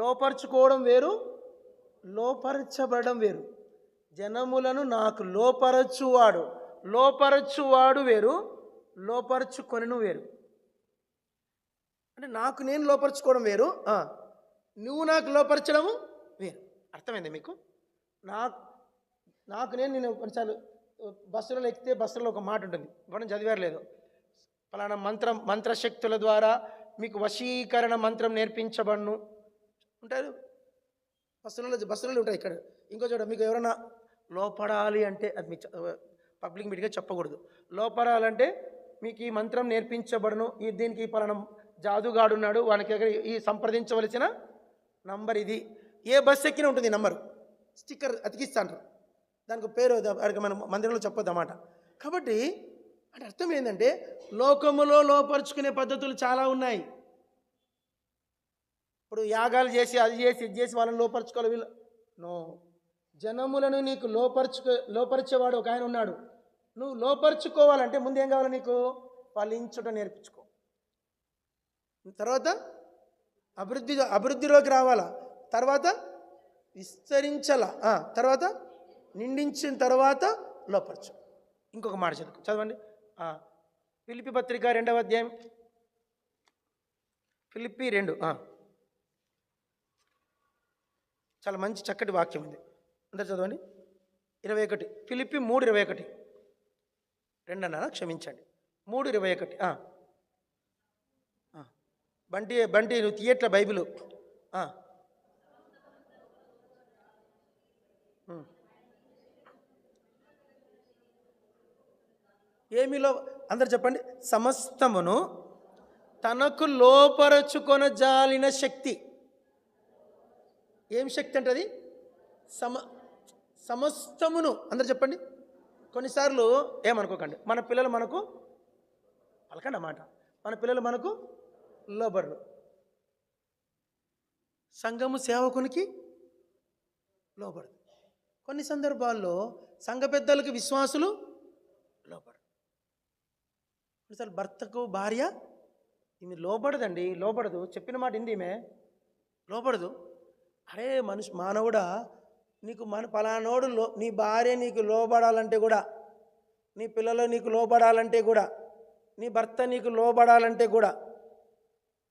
[SPEAKER 1] లోపరుచుకోవడం వేరు, లోపరచబడడం వేరు. జనములను నాకు లోపరచువాడు వేరు, లోపరచుకొనను వేరు. అంటే నాకు నేను లోపరచుకోవడం వేరు, నువ్వు నాకు లోపరచడము వేరు. అర్థమైంది మీకు? నాకు నేను కొన్నిసార్లు బస్సులో ఎక్కితే బస్సులో ఒక మాట ఉంటుంది, మనం చదివారు లేదు, ఫలానా మంత్రశక్తుల ద్వారా మీకు వశీకరణ మంత్రం నేర్పించబడును ఉంటారు. బస్సులలో ఉంటాయి. ఇక్కడ ఇంకో చోట మీకు ఎవరైనా లోపడాలి అంటే, అది మీ పబ్లిక్ మీటింగ్గా చెప్పకూడదు, లోపడాలంటే మీకు ఈ మంత్రం నేర్పించబడును, దీనికి పలానా జాదుగాడున్నాడు, వానికి ఈ సంప్రదించవలసిన నంబర్ ఇది. ఏ బస్సు ఎక్కినా ఉంటుంది నంబరు, స్టిక్కర్ అతికిస్తాంటారు, దానికి పేరు మన మందిరంలో చెప్పొద్దు అన్నమాట. కాబట్టి అంటే అర్థం ఏంటంటే లోకములో లోపరుచుకునే పద్ధతులు చాలా ఉన్నాయి. ఇప్పుడు యాగాలు చేసి అది చేసి ఇది చేసి వాళ్ళని లోపరుచుకోవాలి వీళ్ళు. నో, జనములను నీకు లోపరిచేవాడు ఒక ఆయన ఉన్నాడు. నువ్వు లోపరుచుకోవాలంటే ముందు ఏం కావాలి? నీకు ఫలించుట నేర్పించుకో, తర్వాత అభివృద్ధిలోకి రావాలా, తర్వాత విస్తరించాల, తర్వాత నిండించిన తర్వాత లోపరచు. ఇంకొక మాట చదవండి. ఫిలిప్పీ పత్రిక 2వ అధ్యాయం, ఫిలిప్పీ 2, చాలా మంచి చక్కటి వాక్యం ఉంది, అందరు చదవండి. 21, ఫిలిప్పీ 3:21, 2 అన్నా క్షమించండి, 3:21. బంటి నువ్వు తీయట్ల బైబిలు. ఏమిలో అందరు చెప్పండి. సమస్తమును తనకు లోపరచుకొన జాలిన శక్తి. ఏం శక్తి అంటే అది? సమస్తమును. అందరు చెప్పండి. కొన్నిసార్లు ఏమనుకోకండి, మన పిల్లలు మనకు పలకండి అన్నమాట, మన పిల్లలు మనకు లోబడరు. సంఘము సేవకునికి లోబడదు. కొన్ని సందర్భాల్లో సంఘ పెద్దలకు విశ్వాసులు లోబడరు. కొన్నిసార్లు భర్తకు భార్య ఈమె లోబడదండి, లోబడదు, చెప్పిన మాట ఇంది ఈమె లోబడదు. అరే మానవుడా, నీకు పలానోడు నీ భార్య నీకు లోబడాలంటే కూడా, నీ పిల్లలు నీకు లోబడాలంటే కూడా, నీ భర్త నీకు లోబడాలంటే కూడా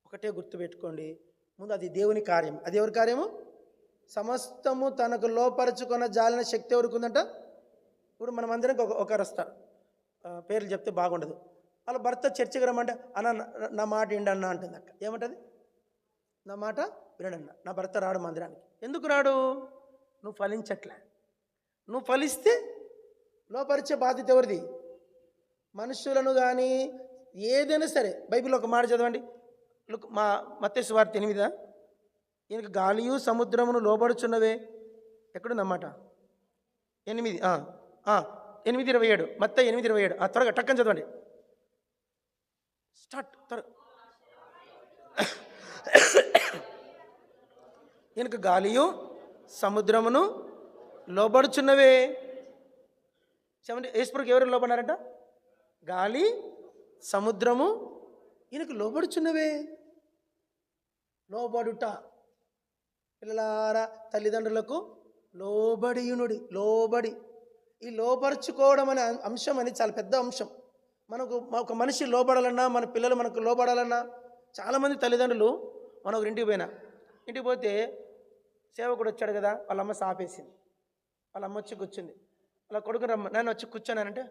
[SPEAKER 1] ఒకటే గుర్తుపెట్టుకోండి, ముందు అది దేవుని కార్యం. అది ఎవరి కార్యము? సమస్తము తనకు లోపరుచుకున్న జాలిన శక్తి ఎవరికి ఉందంట? ఇప్పుడు మనం అందరం ఒకరు వస్తారు, పేర్లు చెప్తే బాగుండదు, వాళ్ళ భర్త చర్చకి రమ్మంటే అన్న నా మాట విండన్నా అంటుంది అక్క. ఏమంటుంది? నా మాట వినడన్నా. నా భర్త రాడు మందిరానికి. ఎందుకు రాడు? నువ్వు ఫలించట్లే. నువ్వు ఫలిస్తే లోపరిచే బాధ్యత ఎవరిది? మనుషులను కానీ ఏదైనా సరే. బైబిల్లో ఒక మాట చదవండి, మత్తయి సువార్త 8, ఈయనకు గాలియు సముద్రమును లోబడుచున్నవే. ఎక్కడుందన్నమాట? 8:27, మత్తయి 8:27. త్వరగా టక్కని చదవండి, స్టార్ట్ త్వరగా. ఈయనకు గాలియు సముద్రమును లోబడుచున్నవే. చెప్పండి, యేసుప్రభువుకి ఎవరు లోబడినారంట? గాలి సముద్రము ఈయనకు లోబడుచున్నవే. లోబడుట. పిల్లలారా, తల్లిదండ్రులకు లోబడియునుడి. లోబడి, ఈ లోపరుచుకోవడం అనే అంశం అనేది చాలా పెద్ద అంశం. మనకు ఒక మనిషి లోబడాలన్నా, మన పిల్లలు మనకు లోబడాలన్నా, చాలామంది తల్లిదండ్రులు మనం ఒక ఇంటికి పోతే సేవకుడు వచ్చాడు కదా, వాళ్ళ అమ్మ సాపేసింది, వాళ్ళ అమ్మ వచ్చి కూర్చుంది, వాళ్ళ కొడుకు రమ్మ నేను వచ్చి కూర్చోనానంటే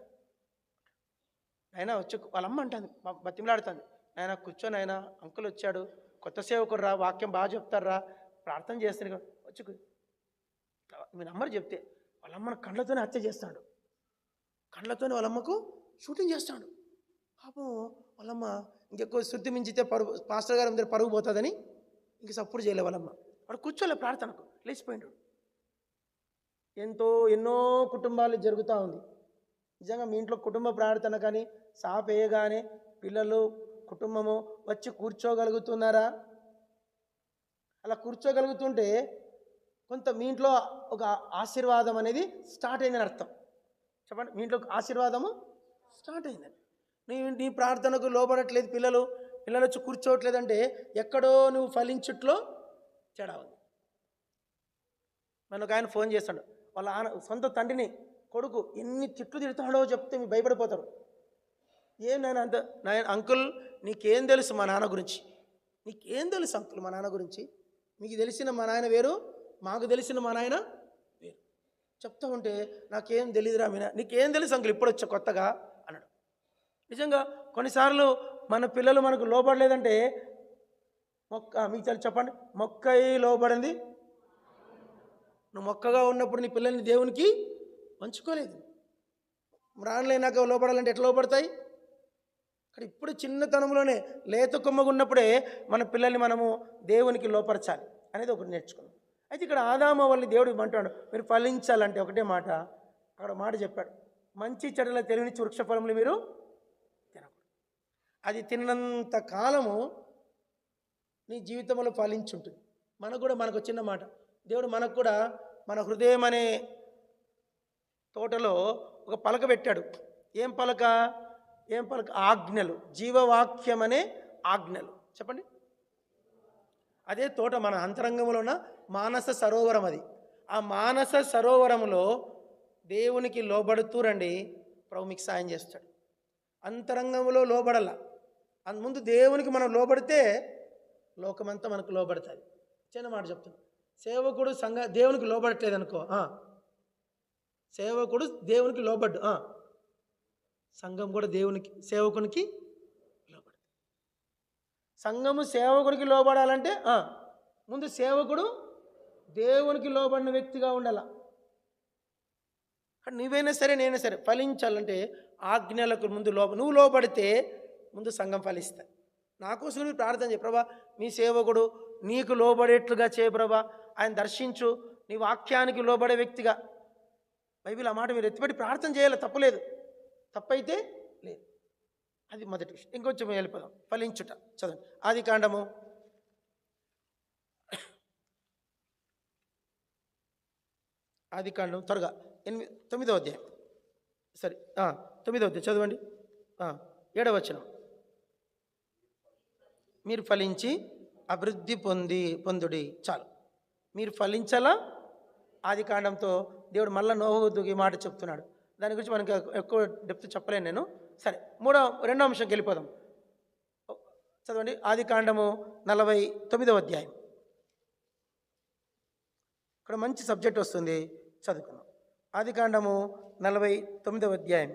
[SPEAKER 1] ఆయన వచ్చి వాళ్ళ అమ్మ అంటుంది, బతిమలాడుతుంది, ఆయన కూర్చొని, ఆయన అంకుల్ వచ్చాడు, కొత్త సేవకుడు రా, వాక్యం బాగా చెప్తారా, ప్రార్థన చేస్తాను వచ్చి మీ నంబర్ చెప్తే వాళ్ళ అమ్మను కళ్ళతోనే హత్య చేస్తాడు, కళ్ళతోనే వాళ్ళమ్మకు షూటింగ్ చేస్తాడు. పాపం వాళ్ళమ్మ ఇంకెక్కువ శృతి మించితే పాస్టర్ గారి దగ్గర పరుగు పోతుందని ఇంక సపోర్ట్ చేయలే వాళ్ళమ్మ. వాడు కూర్చోలే, ప్రార్థనకు లేచిపోయాడు. ఎన్నో కుటుంబాలు జరుగుతూ ఉంది. నిజంగా మీ ఇంట్లో కుటుంబ ప్రార్థన కానీ సాపేయగానే పిల్లలు కుటుంబము వచ్చి కూర్చోగలుగుతున్నారా? అలా కూర్చోగలుగుతుంటే కొంత మీ ఇంట్లో ఒక ఆశీర్వాదం అనేది స్టార్ట్ అయిందని అర్థం. చెప్పండి, మీ ఇంట్లో ఆశీర్వాదము స్టార్ట్ అయిందని. నీ ప్రార్థనకు లోబడట్లేదు, పిల్లలు వచ్చి కూర్చోవట్లేదంటే ఎక్కడో నువ్వు ఫలించుట్లో తేడా ఉంది. మన ఒక ఆయన ఫోన్ చేస్తాడు, వాళ్ళ సొంత తండ్రిని కొడుకు ఎన్ని తిట్లు తిడుతాడో చెప్తే మీరు భయపడిపోతారు. ఏం నాయన అంత నాయన అంకుల్ నీకేం తెలుసు మా నాన్న గురించి, నీకేం తెలుసు అంకుల్ మా నాన్న గురించి, మీకు తెలిసిన మా నాయన వేరు, మాకు తెలిసిన మా నాయన వేరు చెప్తా ఉంటే నాకేం తెలియదురా మీనా, నీకేం తెలుసు అంకుల్ ఇప్పుడు వచ్చా కొత్తగా అన్నాడు. నిజంగా కొన్నిసార్లు మన పిల్లలు మనకు లోబడలేదంటే మీకు చెప్పండి, మొక్కై లోబడింది. నువ్వు మొక్కగా ఉన్నప్పుడు నీ పిల్లల్ని దేవునికి పంచుకోలేదు. రానులైనాక లోపడాలంటే ఎట్లా లోపడతాయి? అక్కడ ఇప్పుడు చిన్నతనంలోనే లేత కొమ్మగా ఉన్నప్పుడే మన పిల్లల్ని మనము దేవునికి లోపరచాలి అనేది ఒకటి నేర్చుకున్నాం. అయితే ఇక్కడ ఆదాము వాళ్ళని దేవుడు అంటాడు, మీరు ఫలించాలంటే ఒకటే మాట, అక్కడ మాట చెప్పాడు, మంచి చెడుల తెలివినిచ్చి వృక్ష ఫలములు మీరు తినకూడదు. అది తిన్నంత కాలము నీ జీవితంలో ఫలించుంటుంది. మనకు చిన్న మాట, దేవుడు మనకు కూడా మన హృదయం అనే తోటలో ఒక పలక పెట్టాడు. ఏం పలక? ఆజ్ఞలు, జీవవాక్యం అనే ఆజ్ఞలు. చెప్పండి. అదే తోట మన అంతరంగంలో ఉన్న మానస సరోవరం. అది ఆ మానస సరోవరంలో దేవునికి లోబడుతూ రండి, ప్రభు మీకు సాయం చేస్తాడు. అంతరంగంలో లోబడాల, ముందు దేవునికి మనం లోబడితే లోకమంతా మనకు లోబడుతుంది. చిన్న మాట చెప్తాను, సేవకుడు దేవునికి లోబడట్లేదు అనుకో, సేవకుడు దేవునికి లోబడ్డు, సంఘం కూడా సేవకునికి లోబడు. సంఘము సేవకుడికి లోబడాలంటే ముందు సేవకుడు దేవునికి లోబడిన వ్యక్తిగా ఉండాల. నువ్వైనా సరే నేనైనా సరే ఫలించాలంటే ఆజ్ఞలకు ముందు నువ్వు లోబడితే ముందు సంఘం ఫలిస్తా. నా కోసం నువ్వు ప్రార్థన చేయ, ప్రభా మీ సేవకుడు నీకు లోబడేట్లుగా చేయ ప్రభా, ఆయన దర్శించు, నీ వాక్యానికి లోబడే వ్యక్తిగా. బైబిల్ ఆ మాట మీరు ఎత్తిపెట్టి ప్రార్థన చేయాలి, తప్పులేదు, తప్పైతే లేదు. అది మొదటి విషయం. ఇంకొంచెం వెళ్ళిపోదాం. ఫలించుట చదవండి. ఆదికాండము 9వ అధ్యాయం. సరే 9వ అధ్యాయం చదవండి. 7వ వచనం. మీరు ఫలించి అభివృద్ధి పొందుడి. చాలు, మీరు ఫలించాలా. ఆదికాండంతో దేవుడు మళ్ళీ నోహుకి మాట చెప్తున్నాడు. దాని గురించి మనకి ఎక్కువ డెప్త్ చెప్పలేను నేను. సరే, రెండో అంశంకి వెళ్ళిపోదాం. చదవండి. ఆదికాండము 49వ అధ్యాయం. ఇక్కడ మంచి సబ్జెక్ట్ వస్తుంది, చదువుకుందాం. ఆదికాండము 49వ అధ్యాయం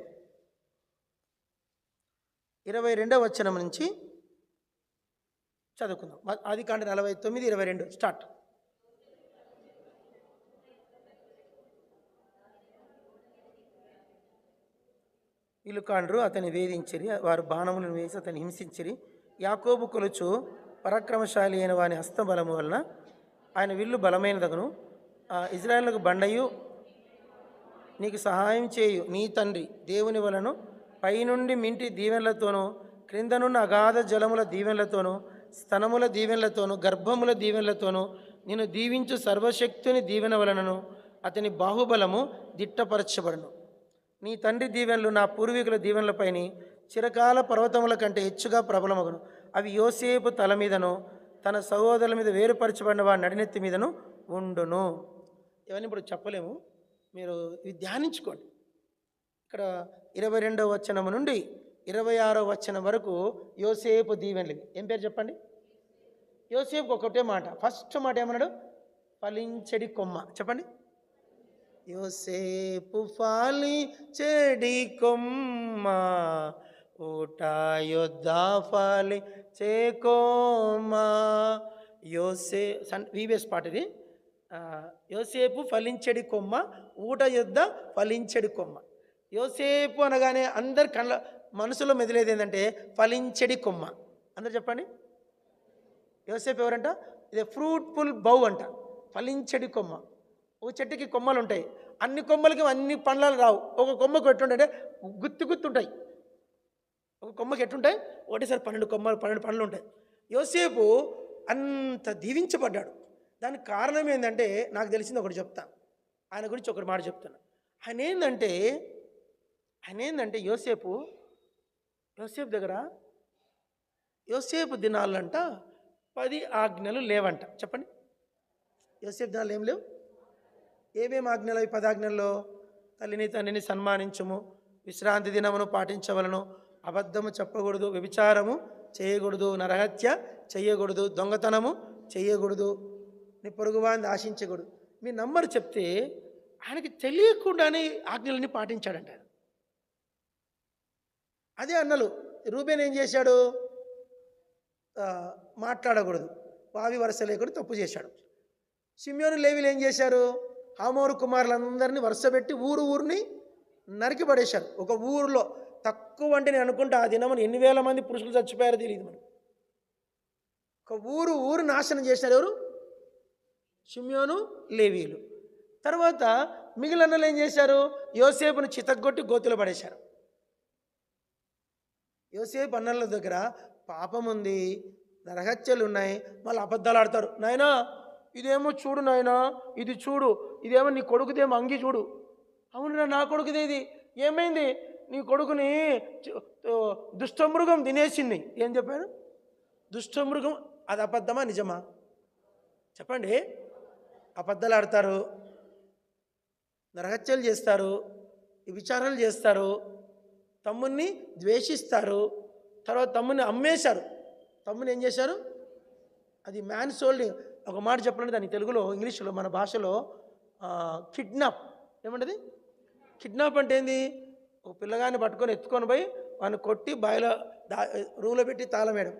[SPEAKER 1] 22వ వచనం నుంచి చదువుకుందాం. ఆదికాండ 49:22 స్టార్ట్. ఇలుకాండ్రు అతని వేధించిరి, వారు బాణములను వేసి అతని హింసించిరి. యాకోబు కొలుచు పరాక్రమశాలి అయిన వాని హస్తబలము వలన ఆయన విల్లు బలమైనదగును. ఇజ్రాయేలుకు బండయు నీకు సహాయం చేయు నీ తండ్రి దేవుని వలను పైనుండి మింటి దీవెనలతోనూ క్రిందనున్న అగాధ జలముల దీవెనలతోనూ స్తనముల దీవెనలతోనూ గర్భముల దీవెనలతోనూ నిన్ను దీవించు సర్వశక్తుని దీవెన వలనను అతని బాహుబలము దిట్టపరచబడును. నీ తండ్రి దీవెనలు నా పూర్వీకుల దీవెనలపైని చిరకాల పర్వతముల కంటే హెచ్చుగా ప్రబలమగును. అవి యోసేపు తల మీదను తన సహోదరుల మీద వేరుపరచబడిన వారి నడినెత్తి మీదను ఉండును. ఇవన్నీ ఇప్పుడు చెప్పలేము, మీరు ఇవి ధ్యానించుకోండి. ఇక్కడ 22వ వచనం నుండి 26వ వచనం వరకు యోసేపు దీవెనలు. ఏం పేరు చెప్పండి? యోసేపు ఒకటే మాట, ఫస్ట్ మాట ఏమన్నాడు? ఫలించడి కొమ్మ. చెప్పండి. యోసేపు ఫలించడి కొమ్మ ఊట యొద్ద ఫలించే కొమ్మ. వీవేస్ పాట ఇది. యోసేపు ఫలించడి కొమ్మ ఊట యొద్ద ఫలించడి కొమ్మ. యోసేపు అనగానే అందరి మనసులో మెదిలేది ఏంటంటే ఫలించడి కొమ్మ. అందరు చెప్పండి. యోసేపు ఎవరంట? ఇది ఫ్రూట్ఫుల్ బౌ అంట. ఫలించడి కొమ్మ. ఒక చెట్టుకి కొమ్మలు ఉంటాయి, అన్ని కొమ్మలకి అన్ని పండ్లు రావు. ఒక కొమ్మకు ఎట్టుంటే గుర్తుంటాయి. ఒక కొమ్మకి ఎట్టుంటాయి? ఒకటేసారి 12 పండ్లు ఉంటాయి. యోసేపు అంత దీవించబడ్డాడు. దానికి కారణం ఏంటంటే నాకు తెలిసింది ఒకటి చెప్తాను. ఆయన గురించి ఒకటి మాట చెప్తాను. ఆయన ఏంటంటే యోసేపు దగ్గర యోసేపు దినాలంట 10 ఆజ్ఞలు లేవంట. చెప్పండి. యోసేపు దినాలు ఏం లేవు? ఏమేమి ఆజ్ఞలు? ఈ 10 ఆజ్ఞల్లో తల్లిని తండ్రిని సన్మానించుము, విశ్రాంతి దినమును పాటించవలను, అబద్ధము చెప్పకూడదు, వ్యభిచారము చేయకూడదు, నరహత్య చేయకూడదు, దొంగతనము చేయకూడదు, నీ పొరుగువారిని ఆశించకూడదు. మీ నంబర్ చెప్తే ఆయనకి తెలియకుండానే ఆజ్ఞలన్నీ పాటించాడంట. అదే అన్నలు రూబేన్ ఏం చేశాడు? మాట్లాడకూడదు, వావి వరుస లేకుండా తప్పు చేశాడు. షిమ్యోను లేవీలు ఏం చేశారు? హామోరు కుమారులందరినీ వరుస పెట్టి ఊరిని నరికి పడేశారు. ఒక ఊరిలో తక్కువ అంటే నేను అనుకుంటా ఆ దినమని ఎన్ని వేల మంది పురుషులు చచ్చిపోయారో తెలియదు మనకు. ఒక ఊరు నాశనం చేశారు. ఎవరు? షిమ్యోను, లేవీలు. తర్వాత మిగిలినలు ఏం చేశారు? యోసేపును చితగ్గొట్టి గోతులో పడేశారు. యోసేపు అన్నల దగ్గర పాపం ఉంది, నరహత్యలు ఉన్నాయి, మళ్ళీ అబద్ధాలు ఆడతారు. నాయనా ఇదేమో చూడు, నాయనా ఇది చూడు, ఇదేమో నీ కొడుకుదేమో అంగి చూడు. అవునురా నా కొడుకుదే ఇది. ఏమైంది? నీ కొడుకుని దుష్టమృగం తినేసింది. ఏం చెప్పాడు? దుష్టమృగం. అది అబద్ధమా నిజమా? చెప్పండి. అబద్ధాలు ఆడతారు, నరహత్యలు చేస్తారు, విచారాలు చేస్తారు, తమ్ముడిని ద్వేషిస్తారు, తర్వాత తమ్ముడిని అమ్మేశారు. తమ్ముని ఏం చేశారు? అది మ్యాన్ సోల్డింగ్. ఒక మాట చెప్పండి దాన్ని తెలుగులో, ఇంగ్లీష్లో, మన భాషలో కిడ్నాప్. ఏమంటది? కిడ్నాప్ అంటే ఏంది? ఒక పిల్లగాన్ని పట్టుకొని ఎత్తుకొని పోయి వాడిని కొట్టి బాయిలో రూమ్లో పెట్టి తాళం వేయడం.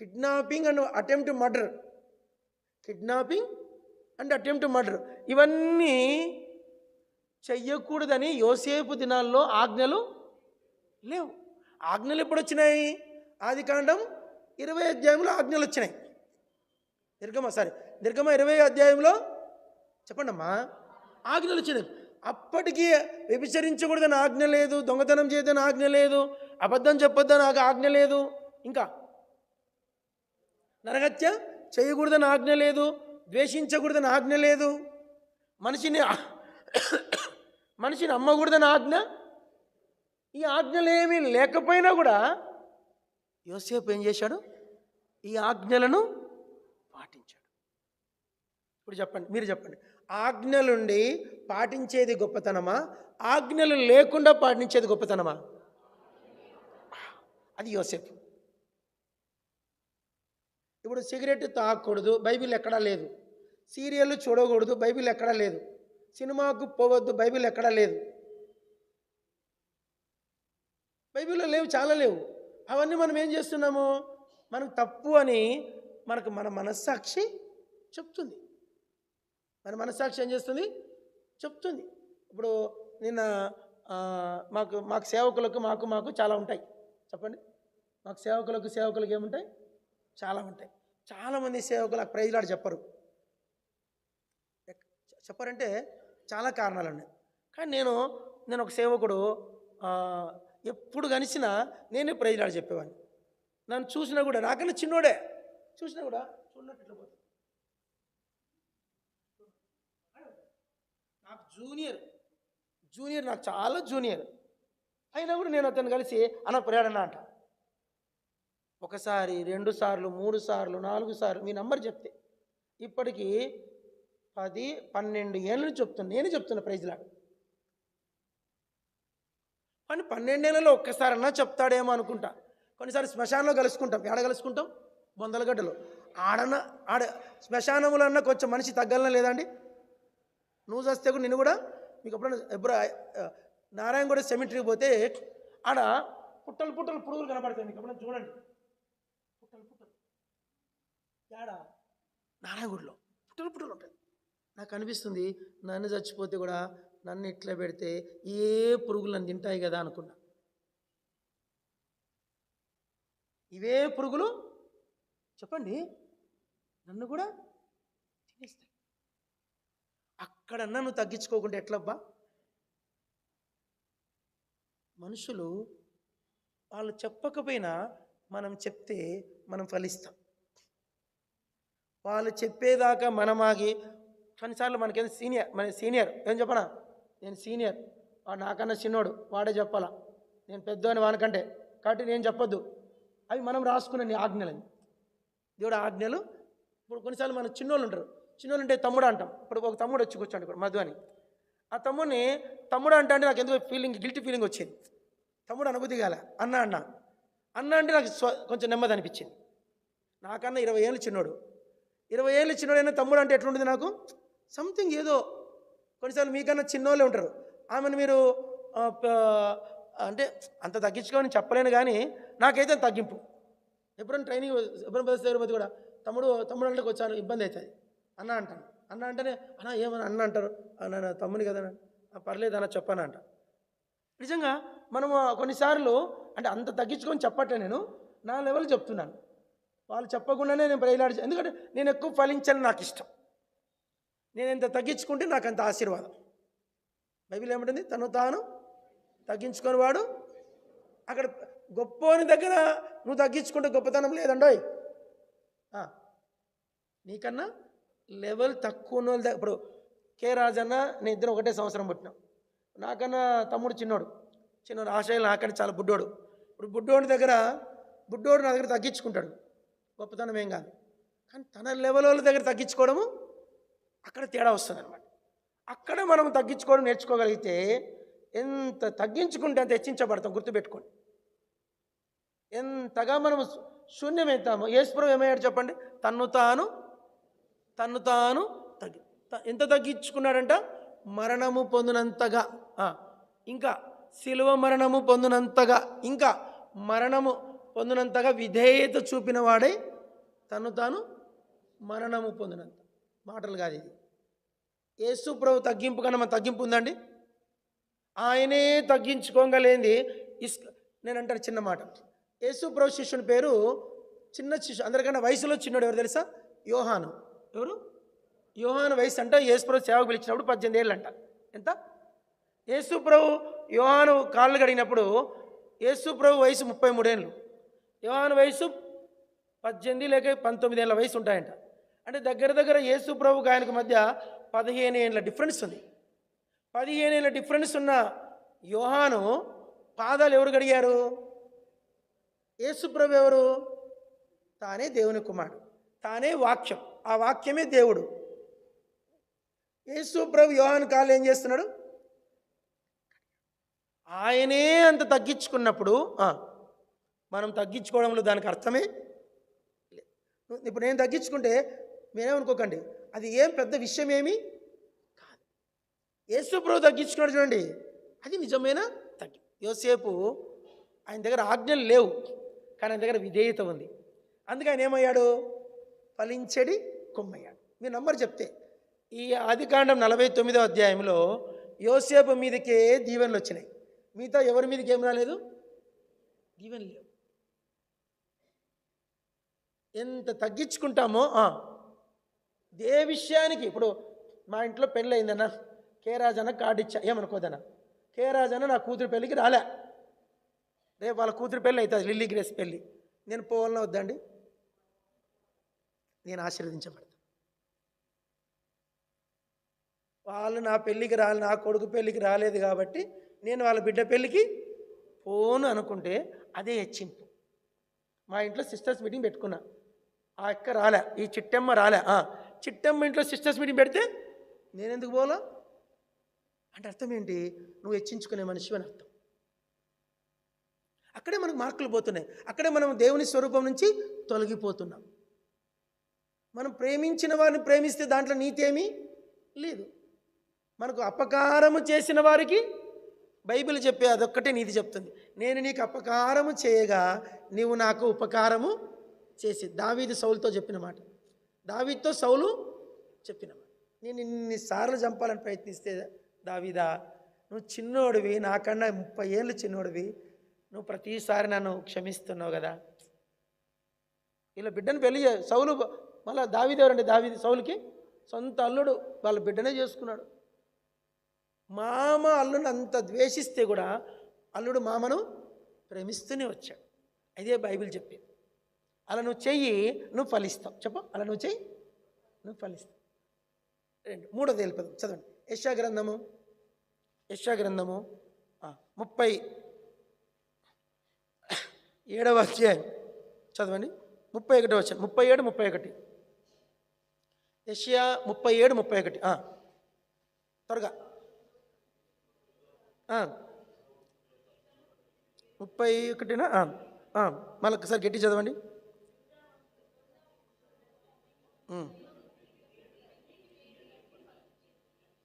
[SPEAKER 1] Kidnapping and attempt murder. Kidnapping and attempt murder ఇవన్నీ చెయ్యకూడదని యోసేపు దినాల్లో ఆజ్ఞలు లేవు. ఆజ్ఞలు ఎప్పుడు వచ్చినాయి? ఆదికాండం 20 అధ్యాయంలో ఆజ్ఞలు వచ్చినాయి. నిర్గమ 20 అధ్యాయంలో చెప్పండి అమ్మా ఆజ్ఞలు వచ్చినాయి. అప్పటికి వ్యభిచరించకూడదని ఆజ్ఞ లేదు, దొంగతనం చేయదని ఆజ్ఞ లేదు, అబద్ధం చెప్పొద్దని ఆజ్ఞ లేదు, ఇంకా నరహత్య చేయకూడదని ఆజ్ఞ లేదు, ద్వేషించకూడదని ఆజ్ఞ లేదు, మనిషిని అమ్మకూడదని ఆజ్ఞ. ఈ ఆజ్ఞలేమీ లేకపోయినా కూడా యోసేపు ఏం చేశాడు? ఈ ఆజ్ఞలను పాటించాడు. ఇప్పుడు చెప్పండి, మీరు చెప్పండి, ఆజ్ఞలుండి పాటించేది గొప్పతనమా, ఆజ్ఞలు లేకుండా పాటించేది గొప్పతనమా? అది యోసేపు. ఇప్పుడు సిగరెట్ తాగకూడదు, బైబిల్ ఎక్కడా లేదు. సీరియల్ చూడకూడదు, బైబిల్ ఎక్కడా లేదు. సినిమాకు పోవద్దు, బైబిల్ ఎక్కడా లేదు. బైబిల్లో లేవు, చాలా లేవు. అవన్నీ మనం ఏం చేస్తున్నాము? మనం తప్పు అని మన మనస్సాక్షి చెప్తుంది. మన మనస్సాక్షి ఏం చేస్తుంది? చెప్తుంది. ఇప్పుడు నిన్న మాకు సేవకులకు మాకు చాలా ఉంటాయి. చెప్పండి, మాకు సేవకులకు ఏముంటాయి? చాలా ఉంటాయి. చాలామంది సేవకులు ఆ ప్రైజ్ లాడు చెప్పారంటే చాలా కారణాలు ఉన్నాయి. కానీ నేను ఒక సేవకుడు ఎప్పుడు కలిసినా నేనే ప్రైజ్ లాడు చెప్పేవాడిని. నన్ను చూసినా కూడా, నాకన్నా చిన్నోడే, చూసినా కూడా చూడనట్టు ఇట్లా పోతుంది. నాకు జూనియర్ నాకు చాలా జూనియర్ అయినా కూడా నేను అతను కలిసి అన్న ప్రయాణన అంట. ఒకసారి, 2 సార్లు, 3 సార్లు, 4 సార్లు మీ నంబర్ చెప్తే ఇప్పటికీ 10-12 ఏళ్ళ నుంచి నేనే చెప్తున్నా ప్రైజ్ లాడు. కానీ 12 ఏళ్ళలో ఒక్కసారన్నా చెప్తాడేమో అనుకుంటా. కొన్నిసార్లు శ్మశానంలో కలుసుకుంటాం. ఎక్కడ కలుసుకుంటాం? బొందలగడ్డలో. ఆడ శ్మశానంలో అన్న కొంచెం మనిషి తగ్గలనా లేదండి? నువ్వు చస్తే కూడా నిన్ను కూడా, మీకు ఎప్పుడైనా నారాయణగూడ సెమిటరీకి పోతే ఆడ పుట్టలు పురుగులు కనపడతాయి. మీకు ఎప్పుడైనా చూడండి, పుట్టలు ఆడ నారాయణగూడలో పుట్టలు ఉంటాయి. నాకు అనిపిస్తుంది, నన్ను చచ్చిపోతే కూడా నన్ను ఇట్లా పెడితే ఏ పురుగులు నన్ను తింటాయి కదా అనుకున్నా. ఇవే పురుగులు చెప్పండి నన్ను కూడా తినేస్తాయి. అక్కడన్నా నువ్వు తగ్గించుకోకుండా ఎట్లబ్బా? మనుషులు వాళ్ళు చెప్పకపోయినా మనం చెప్తే మనం ఫలిస్తాం. వాళ్ళు చెప్పేదాకా మనం ఆగి, కొన్నిసార్లు మనకేదో సీనియర్ ఏం చెప్పనా, నేను సీనియర్, వాడు నాకన్నా చిన్నోడు, వాడే చెప్పాలా, నేను పెద్దోని వానికంటే, కాబట్టి నేను చెప్పొద్దు. అవి మనం రాసుకునే ఆజ్ఞలు. దేవుడు ఆజ్ఞలు. ఇప్పుడు కొన్నిసార్లు మన చిన్నోళ్ళు ఉంటారు, చిన్నోళ్ళు అంటే తమ్ముడు అంటాం. ఇప్పుడు ఒక తమ్ముడు వచ్చి కూర్చోండి ఇక్కడ మధు అని. ఆ తమ్ముడిని తమ్ముడు అంటే నాకు ఎందుకు గిల్టీ ఫీలింగ్ వచ్చింది. తమ్ముడు అనుభూతి కాల. అన్న అంటే నాకు కొంచెం నెమ్మది అనిపించింది. నాకన్నా 20 ఏళ్ళు చిన్నోడు. 20 ఏళ్ళు చిన్నోడైనా తమ్ముడు అంటే ఎట్లుంటుంది నాకు? సంథింగ్ ఏదో. కొన్నిసార్లు మీకన్నా చిన్నోళ్ళే ఉంటారు. ఆమెను మీరు అంటే అంత తగ్గించుకోమని చెప్పలేను, కానీ నాకైతే తగ్గింపు. ఎప్పుడైనా ట్రైనింగ్ ఎప్పుడైనా బస్ దగ్గర కూడా తమ్ముడు అంటే వచ్చాను ఇబ్బంది అవుతుంది అన్న అంటాను. అన్న అంటేనే అన్న ఏమన్నా అన్న అంటారు. అన్న తమ్ముని కదా పర్లేదు అన్న చెప్పాను అంట. నిజంగా మనము కొన్నిసార్లు అంటే అంత తగ్గించుకొని చెప్పట్లే, నేను నా లెవెల్ చెప్తున్నాను. వాళ్ళు చెప్పకుండానే నేను ప్రజలాడి, ఎందుకంటే నేను ఎక్కువ ఫలించని నాకు ఇష్టం. నేను ఎంత తగ్గించుకుంటే నాకు అంత ఆశీర్వాదం. బైబిల్ ఏమంటుంది? తను తాను తగ్గించుకొని వాడు అక్కడ గొప్పని దగ్గర నువ్వు తగ్గించుకుంటే గొప్పతనం లేదండోయ్. నీకన్నా లెవెల్ తక్కువ ఉన్న వాళ్ళ ఇప్పుడు కే రాజన్న నేను ఇద్దరు ఒకటే సంవత్సరం పుట్టినాం. నాకన్నా తమ్ముడు చిన్నోడు ఆశయాలు నాకన్నా చాలా బుడ్డోడు. ఇప్పుడు బుడ్డోడు నా దగ్గర తగ్గించుకుంటాడు, గొప్పతనం ఏం కాదు. కానీ తన లెవెల్ వాళ్ళ దగ్గర తగ్గించుకోవడము అక్కడ తేడా వస్తుంది అనమాట. అక్కడ మనం తగ్గించుకోవడం నేర్చుకోగలిగితే ఎంత తగ్గించుకుంటే అంత హెచ్చించబడతాం. గుర్తుపెట్టుకోండి, ఎంతగా మనం శూన్యమవుతామో. యేసుప్రభువు ఏమయ్యాడు చెప్పండి? తన్ను తాను ఎంత తగ్గించుకున్నాడంట? మరణము పొందినంతగా, ఇంకా శిలువ మరణము పొందినంతగా, ఇంకా మరణము పొందినంతగా విధేయత చూపిన వాడే తను తాను మరణము పొందినంత. మాటలు కాదు ఇది. యేసు ప్రభు తగ్గింపు కన్నా మన తగ్గింపు ఉందండి. ఆయనే తగ్గించుకోగలేంది. నేను అంటాను చిన్న మాట. యేసు ప్రభు శిష్యుని పేరు చిన్న శిష్యు, అందరికన్నా వయసులో చిన్నోడు ఎవరు తెలుసా? యోహాను. ఎవరు? యోహాను వయసు అంట యేసు ప్రభు సేవకు పిలిచినప్పుడు 18 ఏళ్ళు అంట. ఎంత? యేసు ప్రభు యోహాను కాళ్ళు కడిగినప్పుడు యేసు ప్రభు వయసు 33 ఏళ్ళు, యోహాను వయసు 18 లేక 19 ఏళ్ళ వయసు ఉంటాయంట. అంటే దగ్గర యేసు ప్రభుకి ఆయనకు మధ్య 15 ఏళ్ళ డిఫరెన్స్ ఉంది. 15 ఏళ్ళ డిఫరెన్స్ ఉన్న యోహాను పాదాలు ఎవరు కడిగారు? యేసు ప్రభు ఎవరు? తానే దేవుని కుమారుడు, తానే వాక్యం, ఆ వాక్యమే దేవుడు. యేసు ప్రభు యోహాను కాళ్ళు ఏం చేస్తున్నాడు? ఆయనే అంత తగ్గించుకున్నప్పుడు మనం తగ్గించుకోవడంలో దానికి అర్థమే. ఇప్పుడు నేను తగ్గించుకుంటే మీరేమనుకోకండి, అది ఏం పెద్ద విషయం ఏమీ కాదు. యేసు ప్రభు తగ్గించుకున్నాడు చూడండి, అది నిజమైన యోసేపు ఆయన దగ్గర ఆజ్ఞలు లేవు, కానీ ఆయన దగ్గర విధేయత ఉంది. అందుకే ఆయన ఏమయ్యాడు? ఫలించడి కొమ్మయ్యాడు. మీ నంబర్ చెప్తే ఈ ఆదికాండం 49వ అధ్యాయంలో యోసేపు మీదకే దీవెనలు వచ్చినాయి. మిగతా ఎవరి మీదకి ఏం రాలేదు? దీవెనలు లేవు. ఎంత తగ్గించుకుంటామో ఏ విషయానికి. ఇప్పుడు మా ఇంట్లో పెళ్ళి అయిందన్న, కే రాజన్న కార్డు ఇచ్చా, ఏమనుకోదన్న, కే రాజన్న నా కూతురు పెళ్ళికి రాలే, రేపు వాళ్ళ కూతురు పెళ్ళి అవుతుంది, లిల్లీ గ్రేస్ పెళ్ళి, నేను పోవాలన్నా వద్దండి? నేను ఆశీర్వదించబడతాను. వాళ్ళు నా పెళ్ళికి రాలి, నా కొడుకు పెళ్ళికి రాలేదు కాబట్టి నేను వాళ్ళ బిడ్డ పెళ్ళికి పోను అనుకుంటే అదే హెచ్చింపు. మా ఇంట్లో సిస్టర్స్ మీటింగ్ పెట్టుకున్నా, ఆ అక్క రాలే, ఈ చిట్టమ్మ రాలే, చిట్టమ్మ ఇంట్లో సిస్టర్స్ మీటింగ్ పెడితే నేను ఎందుకు పోలా అంటే అర్థం ఏంటి? నువ్వు హెచ్చించుకునే మనిషి అని అర్థం. అక్కడే మనకు మార్కులు పోతున్నాయి, అక్కడే మనం దేవుని స్వరూపం నుంచి తొలగిపోతున్నాం. మనం ప్రేమించిన వారిని ప్రేమిస్తే దాంట్లో నీతి ఏమీ లేదు. మనకు అపకారము చేసిన వారికి బైబిల్ చెప్పే అదొక్కటే నీతి చెప్తుంది. నేను నీకు అపకారము చేయగా నీవు నాకు ఉపకారము చేసి. దావీదు సౌలుతో చెప్పిన మాట, దావీదుతో సౌలు చెప్పిన మాట. నేను ఇన్నిసార్లు చంపాలని ప్రయత్నిస్తే, దావీదా నువ్వు చిన్నోడివి, నాకన్నా 30 ఏళ్ళు చిన్నోడివి, నువ్వు ప్రతిసారి నన్ను క్షమిస్తున్నావు కదా. ఇలా బిడ్డను పెళ్లి సౌలు మళ్ళీ దావీదు ఎవరండి? దావీదు సౌలుకి సొంత అల్లుడు, వాళ్ళ బిడ్డనే చేసుకున్నాడు. మామ అల్లుని అంత ద్వేషిస్తే కూడా అల్లుడు మామను ప్రేమిస్తూనే వచ్చాడు. అదే బైబిల్ చెప్పేది. అలా నువ్వు చెయ్యి, నువ్వు ఫలిస్తావు. చెప్పు, అలా నువ్వు చెయ్యి, నువ్వు ఫలిస్తావు. మూడోది వెళ్ళిపోదాం, చదవండి. యెషయా గ్రంథము 37వ అధ్యాయం చదవండి. 37 వచ్చిన 37, 31. యెషయా 37:31. త్వరగా 31నా? మళ్ళీ ఒకసారి గట్టి చదవండి.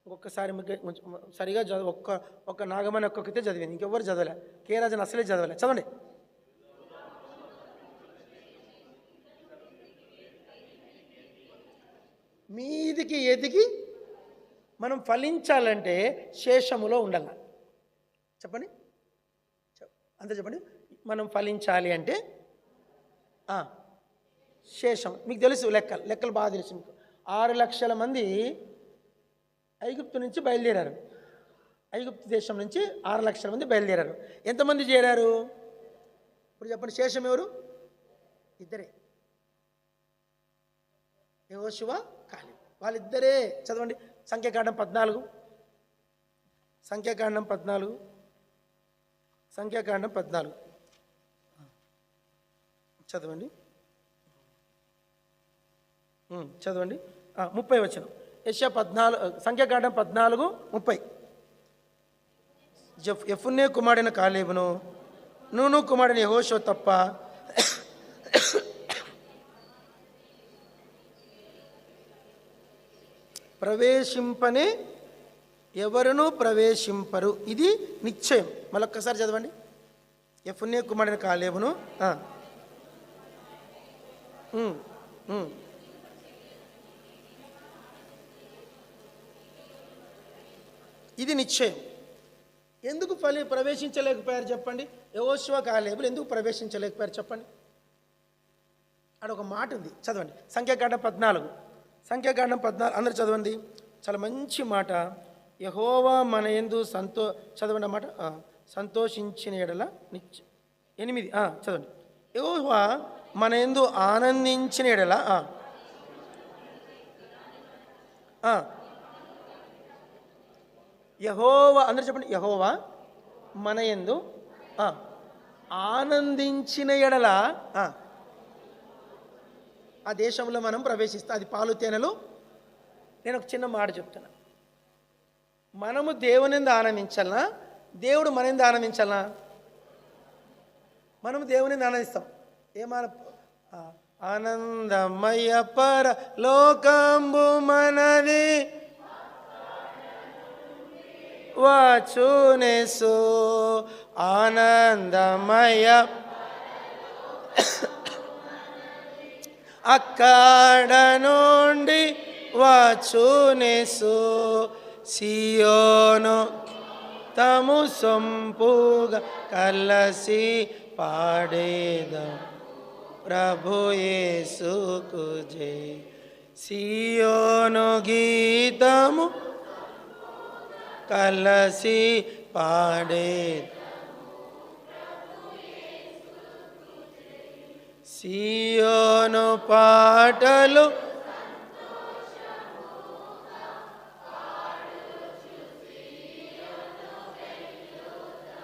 [SPEAKER 1] ఒక్కసారి సరిగా చదువు. ఒక్క నాగమని ఒక్కొక్కతే చదివింది, ఇంకెవ్వరు చదవలే. కే రాజన్ అసలే చదవలే. చదవండి. మీదికి ఎదిగి మనం ఫలించాలంటే శేషములో ఉండాల. చెప్పండి, అంతే చెప్పండి. మనం ఫలించాలి అంటే శేషం. మీకు తెలుసు, లెక్కలు బాగా తెలుసు మీకు. 6 లక్షల మంది ఐగుప్తు నుంచి బయలుదేరారు. ఐగుప్తు దేశం నుంచి 6 లక్షల మంది బయలుదేరారు. ఎంతమంది చేరారు ఇప్పుడు చెప్పండి? శేషం ఎవరు? ఇద్దరే, యెహోషువ, కాలేబు. వాళ్ళిద్దరే. చదవండి సంఖ్యాకాండం 14. సంఖ్యాకాండం 14. చదవండి. చదవండి 30 వచనం. యెషయా 14, సంఖ్యాకాండం 14:30. యెఫున్నె కుమారుడైన కాలేబును నూను కుమారుడైన యెహోషువ తప్ప ప్రవేశింపనే ఎవరునూ ప్రవేశింపరు, ఇది నిశ్చయం. మళ్ళొక్కసారి చదవండి. యెఫున్నె కుమారుడైన కాలేబును ఇది నిశ్చయం. ఎందుకు ప్రవేశించలేకపోయారు చెప్పండి? యెహోషువ, కాలేబులు ఎందుకు ప్రవేశించలేకపోయారు చెప్పండి? అక్కడ ఒక మాట ఉంది, చదవండి. సంఖ్యాకాండం 14. అందరు చదవండి. చాలా మంచి మాట. యెహోవా మన యందు చదవండి అన్నమాట. సంతోషించిన ఎడల 8. చదవండి. యెహోవా మన యందు ఆనందించిన ఎడల యెహోవా, అందరూ చెప్పండి. యెహోవా మన యందు ఆనందించిన ఎడల ఆ దేశంలో మనం ప్రవేశిస్తాం. అది పాలు తేనెలు. నేను ఒక చిన్న మాట చెప్తున్నా. మనము దేవుని యందు ఆనందించాలనా, దేవుడు మన యందు ఆనందించాలనా? మనము దేవుని యందు ఆనందిస్తాం. ఆనందమయ పర లోకంబు మనది వచ్చునేసు. ఆనందమయ అక్కడ నుండి వచ్చునేసు. సియోను తము సొంపుగా కలసి పాడేదం ప్రభు యేసుకు జై. సియోను గీతము కలసి పాడే, సియోను పాటలు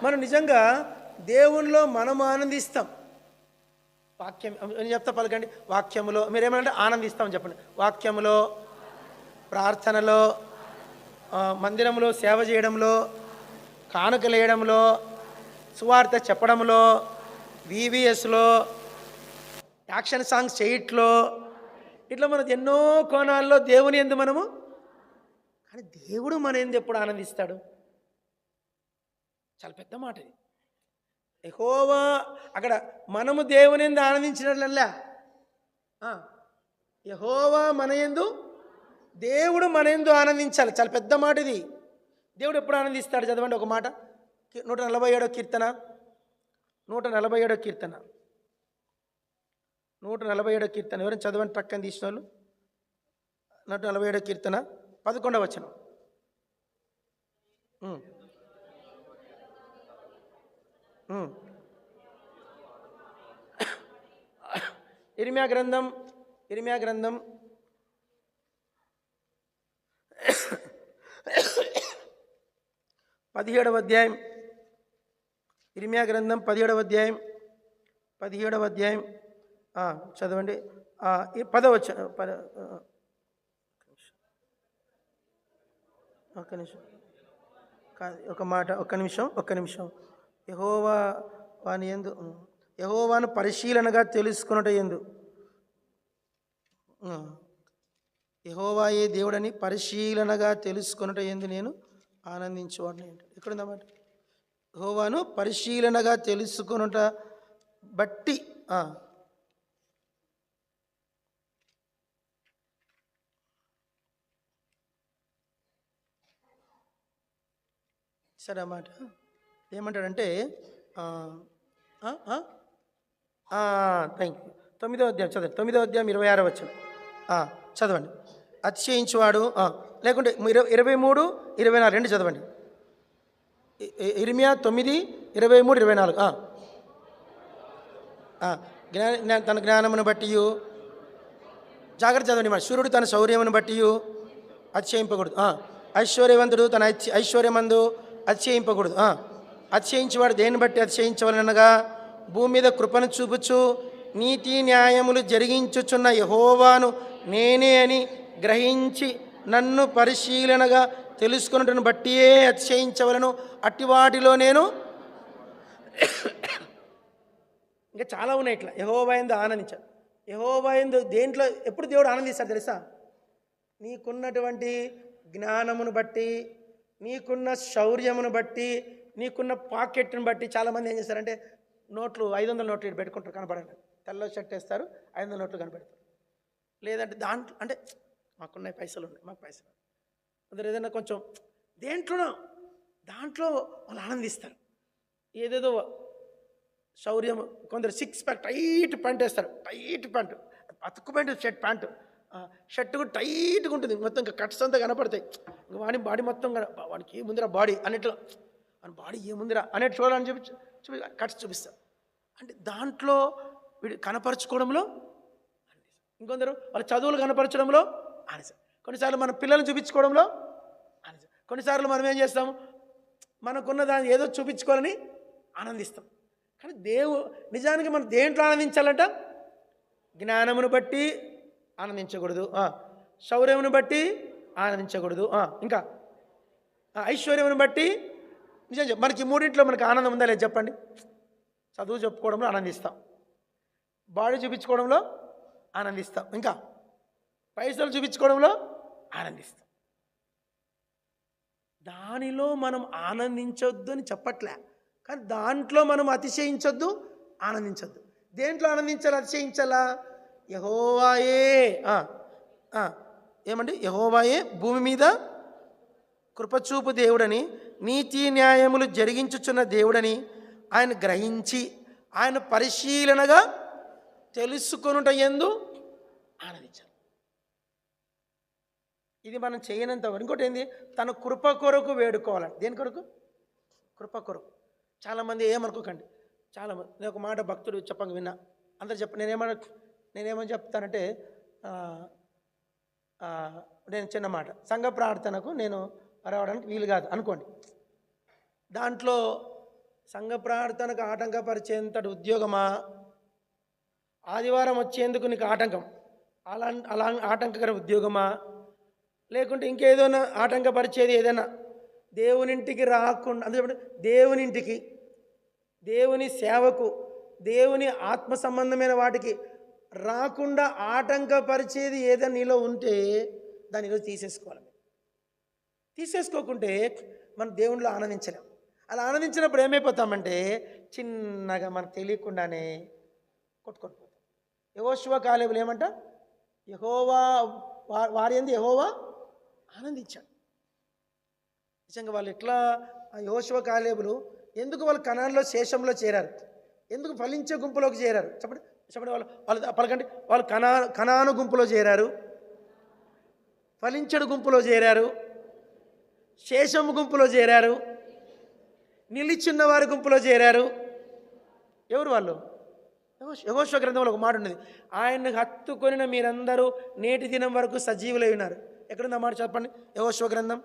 [SPEAKER 1] మనం నిజంగా దేవునిలో మనం ఆనందిస్తాం. వాక్యం నేను చెప్తా, పలకండి. వాక్యములో మీరేమంటే ఆనందిస్తామని చెప్పండి. వాక్యములో, ప్రార్థనలో, మందిరంలో సేవ చేయడంలో, కానుకలేయడంలో, సువార్త చెప్పడంలో, VVSలో, యాక్షన్ సాంగ్స్ చేయట్లో, ఇట్లా మనకు ఎన్నో కోణాల్లో దేవుని యందు మనము. కానీ దేవుడు మన యందు ఎప్పుడు ఆనందిస్తాడు? చాలా పెద్ద మాట ఇది. యెహోవా అక్కడ మనము దేవుని యందు ఆనందించినట్లల్లా యెహోవా మన యందు, దేవుడు మన యందు ఆనందించాలి. చాలా పెద్ద మాట ఇది. దేవుడు ఎప్పుడు ఆనందిస్తాడు? చదవండి ఒక మాట. 147వ కీర్తన. 147వ కీర్తన. 147వ కీర్తన. ఎవరైనా చదవండి పక్కన తీసిన వాళ్ళు. 147వ కీర్తన 11వ వచనం. ఇర్మియా గ్రంథం 17వ అధ్యాయం. ఇర్మియా గ్రంథం 17వ అధ్యాయం. చదవండి. 10వ వచనం. ఒక్క నిమిషం ఒక మాట, ఒక్క నిమిషం. యెహోవా వాని యందు యెహోవాను పరిశీలనగా తెలుసుకొనుట యందు యెహోవాయే దేవుడని పరిశీలనగా తెలుసుకొనుట యందు నేను ఆనందించేవాడిని అంటాడు. ఎక్కడుందన్నమాట? యెహోవాను పరిశీలనగా తెలుసుకొనుట బట్టి సరే అన్నమాట. ఏమంటాడంటే థ్యాంక్ యూ. 9వ అధ్యాయం చదవండి. 9వ అధ్యాయం 26వ వచనం చదవండి. అతిశయించువాడు లేకుంటే 23, 24 రెండు చదవండి. ఇర్మియా 9, 23, 24. తన జ్ఞానమును బట్టి జాగ్రత్త చదవండి. మరి సూర్యుడు తన శౌర్యమును బట్టి అతిశయింపకూడదు. ఐశ్వర్యవంతుడు తన ఐశ్వర్యమందు అతిశయింపకూడదు. అతిశయించేవాడు దేన్ని బట్టి అతిశయించవలనగా భూమి మీద కృపను చూపుచు నీతి న్యాయములు జరిగించుచున్న యెహోవాను నేనే అని గ్రహించి నన్ను పరిశీలనగా తెలుసుకున్నట్టును బట్టియే అతిశయించవలను. అట్టి వాటిలో నేను ఇంకా చాలా ఉన్నాయి. ఇట్లా యెహోవా యందు ఆనందించాడు. యెహోవా యందు దేంట్లో ఎప్పుడు దేవుడు ఆనందిస్తాడు తెలుసా? నీకున్నటువంటి జ్ఞానమును బట్టి, నీకున్న శౌర్యమును బట్టి, నీకున్న పాకెట్ను బట్టి. చాలామంది ఏం చేస్తారంటే నోట్లు 500 నోట్లు పెట్టుకుంటారు, కనపడండి. తెల్ల షర్ట్ వేస్తారు, 500 నోట్లు కనపడతారు. లేదంటే దాంట్లో అంటే మాకున్నాయి, పైసలు ఉన్నాయి, మాకు పైసలు. కొందరు ఏదైనా కొంచెం దాంట్లో వాళ్ళు ఆనందిస్తారు. ఏదేదో శౌర్యం. కొందరు 6 ప్యాక్ టైట్ ప్యాంట్ వేస్తారు, టైట్ ప్యాంటు, అతుక్కు ప్యాంటు షర్ట్ కూడా టైట్గా ఉంటుంది, మొత్తం ఇంకా కట్స్ అంతా కనపడతాయి. ఇంకా వాడి బాడీ మొత్తం వాడికి ఏముందిరా బాడీ అన్నట్లు, వాడి బాడీ ఏముందిరా అన్నట్టు చూడాలని చూపి కట్స్ చూపిస్తారు. అంటే దాంట్లో వీడు కనపరచుకోవడంలో ఇంకొందరు వాళ్ళ చదువులు కనపరచడంలో ఆనందిస్తారు. కొన్నిసార్లు మన పిల్లల్ని చూపించుకోవడంలో ఆనందిస్తాం. కొన్నిసార్లు మనం ఏం చేస్తాము, మనకున్న దాన్ని ఏదో చూపించుకోవాలని ఆనందిస్తాం. కానీ నిజానికి మనం దేంట్లో ఆనందించాలంట? జ్ఞానమును బట్టి ఆనందించకూడదు, శౌర్యమును బట్టి ఆనందించకూడదు, ఇంకా ఐశ్వర్యమును బట్టి. నిజం మనకి మూడింట్లో మనకి ఆనందం ఉందా లేదు చెప్పండి? చదువు చెప్పుకోవడంలో ఆనందిస్తాం, బాడీ చూపించుకోవడంలో ఆనందిస్తాం, ఇంకా పైసలు చూపించుకోవడంలో ఆనందిస్తాం. దానిలో మనం ఆనందించొద్దు అని చెప్పట్లే, కానీ దాంట్లో మనం అతిశయించొద్దు, ఆనందించొద్దు. దేంట్లో ఆనందించాలి, అతిశయించాలా? యెహోవాయే ఏమండి? యెహోవాయే భూమి మీద కృపచూపు దేవుడని, నీతి న్యాయములు జరిగించుచున్న దేవుడని ఆయన గ్రహించి ఆయన పరిశీలనగా తెలుసుకొనుట యందు ఆనందించాలి. ఇది మనం చేయనంత వరకు. ఇంకోటి ఏంది? తన కృప కొరకు వేడుకోవాలండి. దేని కొరకు? కృప కొరకు. చాలామంది ఏమనుకోకండి, చాలామంది. నేను ఒక మాట భక్తుడు చెప్పంగా విన్నా, అందరు నేనేమని చెప్తానంటే, నేను చిన్న మాట, సంఘ ప్రార్థనకు నేను రావడానికి వీలు కాదు అనుకోండి. దాంట్లో సంఘ ప్రార్థనకు ఆటంకపరిచేంతటి ఉద్యోగమా, ఆదివారం వచ్చేందుకు నీకు ఆటంకం అలా ఆటంకకర ఉద్యోగమా, లేకుంటే ఇంకేదైనా ఆటంకపరిచేది ఏదైనా, దేవునింటికి రాకుండా, అందుకే దేవునింటికి, దేవుని సేవకు, దేవుని ఆత్మ సంబంధమైన వాటికి రాకుండా ఆటంకపరిచేది ఏదైనా నీలో ఉంటే దాన్ని ఈరోజు తీసేసుకోవాలి. తీసేసుకోకుంటే మనం దేవునిలో ఆనందించలేం. అలా ఆనందించినప్పుడు ఏమైపోతామంటే చిన్నగా మనకు తెలియకుండానే కొట్టుకొని పోతాం. యెహోషువ కాలేబులు ఏమంట? యెహోవా వారి యందు యెహోవా ఆనందించాడు. నిజంగా వాళ్ళు ఎట్లా యెహోషువ కాలేబులు ఎందుకు వాళ్ళు కనాన్లో శేషంలో చేరారు? ఎందుకు ఫలించే గుంపులోకి చేరారు? చెప్పండి వాళ్ళు పలకండి. వాళ్ళు కనాను గుంపులో చేరారు, ఫలించడు గుంపులో చేరారు, శేషము గుంపులో చేరారు, నిలిచిన్న వారి గుంపులో చేరారు. ఎవరు వాళ్ళు? యెహోషువ గ్రంథంలో ఒక మాట ఉన్నది, ఆయన్ని హత్తుకొనిన మీరందరూ నేటి దినం వరకు సజీవులై ఉన్నారు. ఎక్కడుంది ఆ మాట చెప్పండి? యెహోషువ గ్రంథం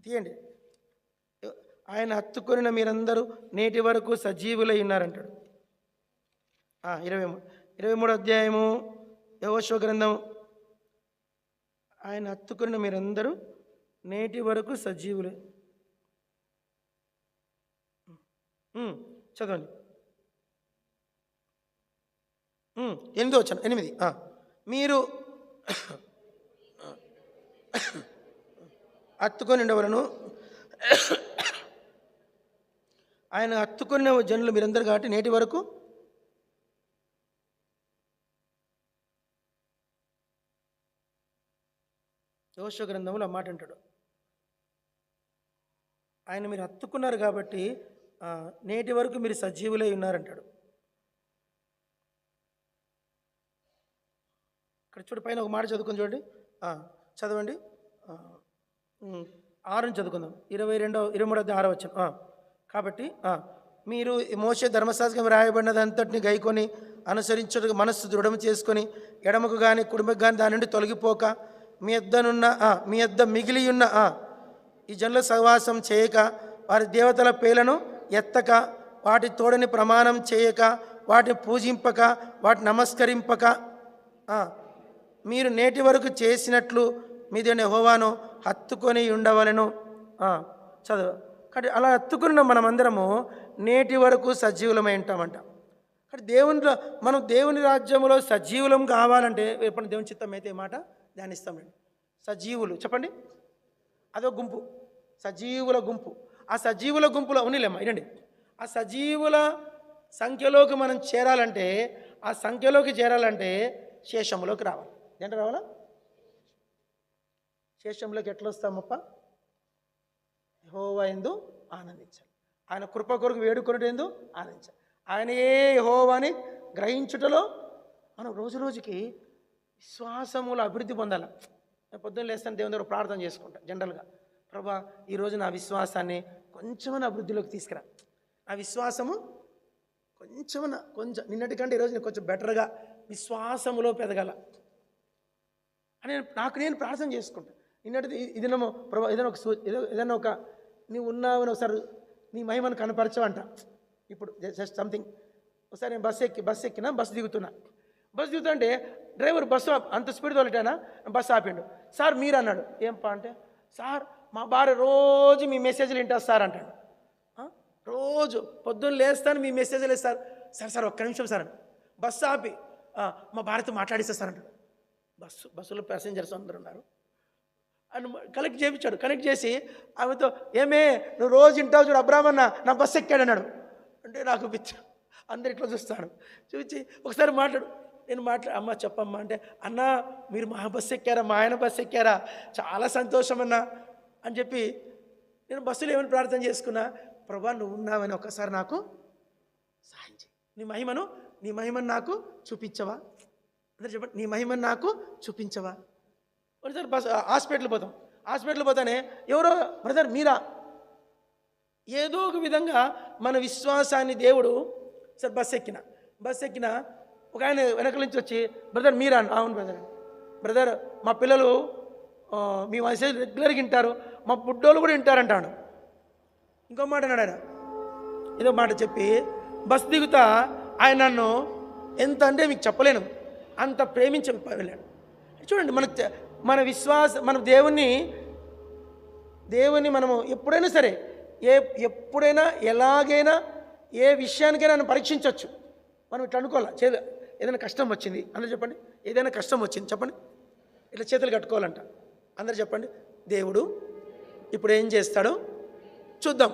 [SPEAKER 1] తీయండి. ఆయన హత్తుకొనిన మీరందరూ నేటి వరకు సజీవులై ఉన్నారంటాడు. 23వ అధ్యాయము యెహోషువ గ్రంథం. ఆయన హత్తుకొనిన మీరందరూ నేటి వరకు సజీవులే. చదవండి. 8వ వచనం 8. మీరు హత్తుకొని ఉండవలను. ఆయన హత్తుకున్న జనులు మీరందరూ కాబట్టి నేటి వరకు యెహోషువ గ్రంథంలో ఆ మాట అంటాడు. ఆయన మీరు హత్తుకున్నారు కాబట్టి నేటి వరకు మీరు సజీవులై ఉన్నారంటాడు. ఇక్కడ చూడు, పైన ఒక మాట చదువుకొని చూడండి. చదవండి. 6 చదువుకుందాం. 23 వచనం. కాబట్టి మీరు మోషే ధర్మశాస్త్రం రాయబడినదంతటిని గైకొని అనుసరించుటకు మనస్సు దృఢం చేసుకొని ఎడమకు కానీ కుడిమకు కానీ దాని నుండి తొలగిపోక మీ యొద్ద మిగిలి ఉన్న ఈ జనుల సహవాసం చేయక వారి దేవతల పేర్లను ఎత్తక వాటి తోడని ప్రమాణం చేయక వాటిని పూజింపక వాటిని నమస్కరింపక మీరు నేటి వరకు చేసినట్లు మీ దేవుని యెహోవాను హత్తుకొని ఉండవలెను. చదువు. కాబట్టి అలా హత్తుకున్న మనమందరము నేటి వరకు సజీవులమై ఉంటామంట. కాబట్టి మనం దేవుని రాజ్యంలో సజీవులం కావాలంటే ఎప్పుడు దేవుని చిత్తం అయితే మాట ధ్యానిస్తామండి. సజీవులు చెప్పండి, అదో గుంపు, సజీవుల గుంపు. ఆ సజీవుల గుంపులో ఉన్నలేమ్మా ఇదండి. ఆ సజీవుల సంఖ్యలోకి మనం చేరాలంటే, ఆ సంఖ్యలోకి చేరాలంటే శేషంలోకి రావాలి. ఏంటో రావాలా? శేషంలోకి ఎట్లా వస్తామప్ప? యెహోవా యందు ఆనందించాలి. ఆయన కృప కొరకు వేడుకొనుట యందు ఆనందించాలి. ఆయనయే యెహోవాని గ్రహించుటలో మనం రోజు రోజుకి విశ్వాసములో అభివృద్ధి పొందాలి. పొద్దున్న లేస్తాను దేవుని దగ్గర ప్రార్థన చేసుకుంటా జనరల్గా, ప్రభా ఈరోజు నా విశ్వాసాన్ని కొంచెమన్నా అభివృద్ధిలోకి తీసుకురా, నా విశ్వాసము కొంచెం నిన్నటికంటే ఈరోజు నేను కొంచెం బెటర్గా విశ్వాసములో పెరగల అని నేను ప్రార్థన చేసుకుంటా. నిన్నటి ఇదేమో ప్రభా ఏదైనా ఒక నీవు ఉన్నావని ఒకసారి నీ మహిమను కనపరచవంట. ఇప్పుడు జస్ట్ సంథింగ్ ఒకసారి నేను బస్సు ఎక్కినా, బస్సు దిగుతుంటే డ్రైవర్ బస్సు అంత స్పీడ్ తోలిటానా, బస్సు ఆపిండు. సార్ మీరు అన్నాడు. ఏంపా అంటే, సార్ మా భార్య రోజు మీ మెసేజ్లు వింటారు సార్ అంటాడు. రోజు పొద్దున్న లేస్తాను మీ మెసేజ్లు ఇస్తారు సార్ ఒక్క నిమిషం సార్ అని బస్సు ఆపి మా భార్యతో మాట్లాడిస్తా సార్ అంటాడు. బస్సులో ప్యాసింజర్స్ అందరు ఉన్నారు అని కనెక్ట్ చేసి ఆమెతో, ఏమే నువ్వు రోజు వింటావు చూడు అబ్రాహ్మణ నా బస్సు ఎక్కాడు అన్నాడు. అంటే నాకు పిచ్చి, అందరు ఇట్లా చూస్తాను. చూసి ఒకసారి నేను అమ్మ చెప్పమ్మా అంటే, అన్న మీరు మా బస్సు ఎక్కారా, మా ఆయన బస్సు ఎక్కారా, చాలా సంతోషం అన్నా అని చెప్పి నేను బస్సులో ఏమైనా ప్రార్థన చేసుకున్నా, ప్రభా నువ్వు ఉన్నావని ఒక్కసారి నాకు సహాయం చేయి, నీ మహిమను నాకు చూపించవా. అందరు చెప్పండి, నీ మహిమను నాకు చూపించవా. ఒకసారి హాస్పిటల్ పోతానే ఎవరో బ్రదర్ మీరా, ఏదో ఒక విధంగా మన విశ్వాసాన్ని దేవుడు సార్ బస్సు ఎక్కిన ఒక ఆయన వెనకల నుంచి వచ్చి, బ్రదర్ మీరా? అవును బ్రదర్ మా పిల్లలు మీ మెసేజ్ రెగ్యులర్గా వింటారు, మా బుడ్డోళ్ళు కూడా వింటారంటాడు. ఇంకో మాట అన్నాడు ఆయన, ఏదో మాట చెప్పి బస్సు దిగుతా ఆయన నన్ను ఎంత అంటే మీకు చెప్పలేను అంత ప్రేమించి వెళ్ళాడు. చూడండి, మన మనం దేవుని మనము ఎప్పుడైనా సరే ఎప్పుడైనా ఎలాగైనా ఏ విషయానికైనా నన్ను పరీక్షించవచ్చు. మనం ఇట్లా అనుకోవాలి, ఏదైనా కష్టం వచ్చింది అందరూ చెప్పండి, ఏదైనా కష్టం వచ్చింది చెప్పండి, ఇట్లా చేతులు కట్టుకోవాలంట. అందరు చెప్పండి, దేవుడు ఇప్పుడు ఏం చేస్తాడో చూద్దాం.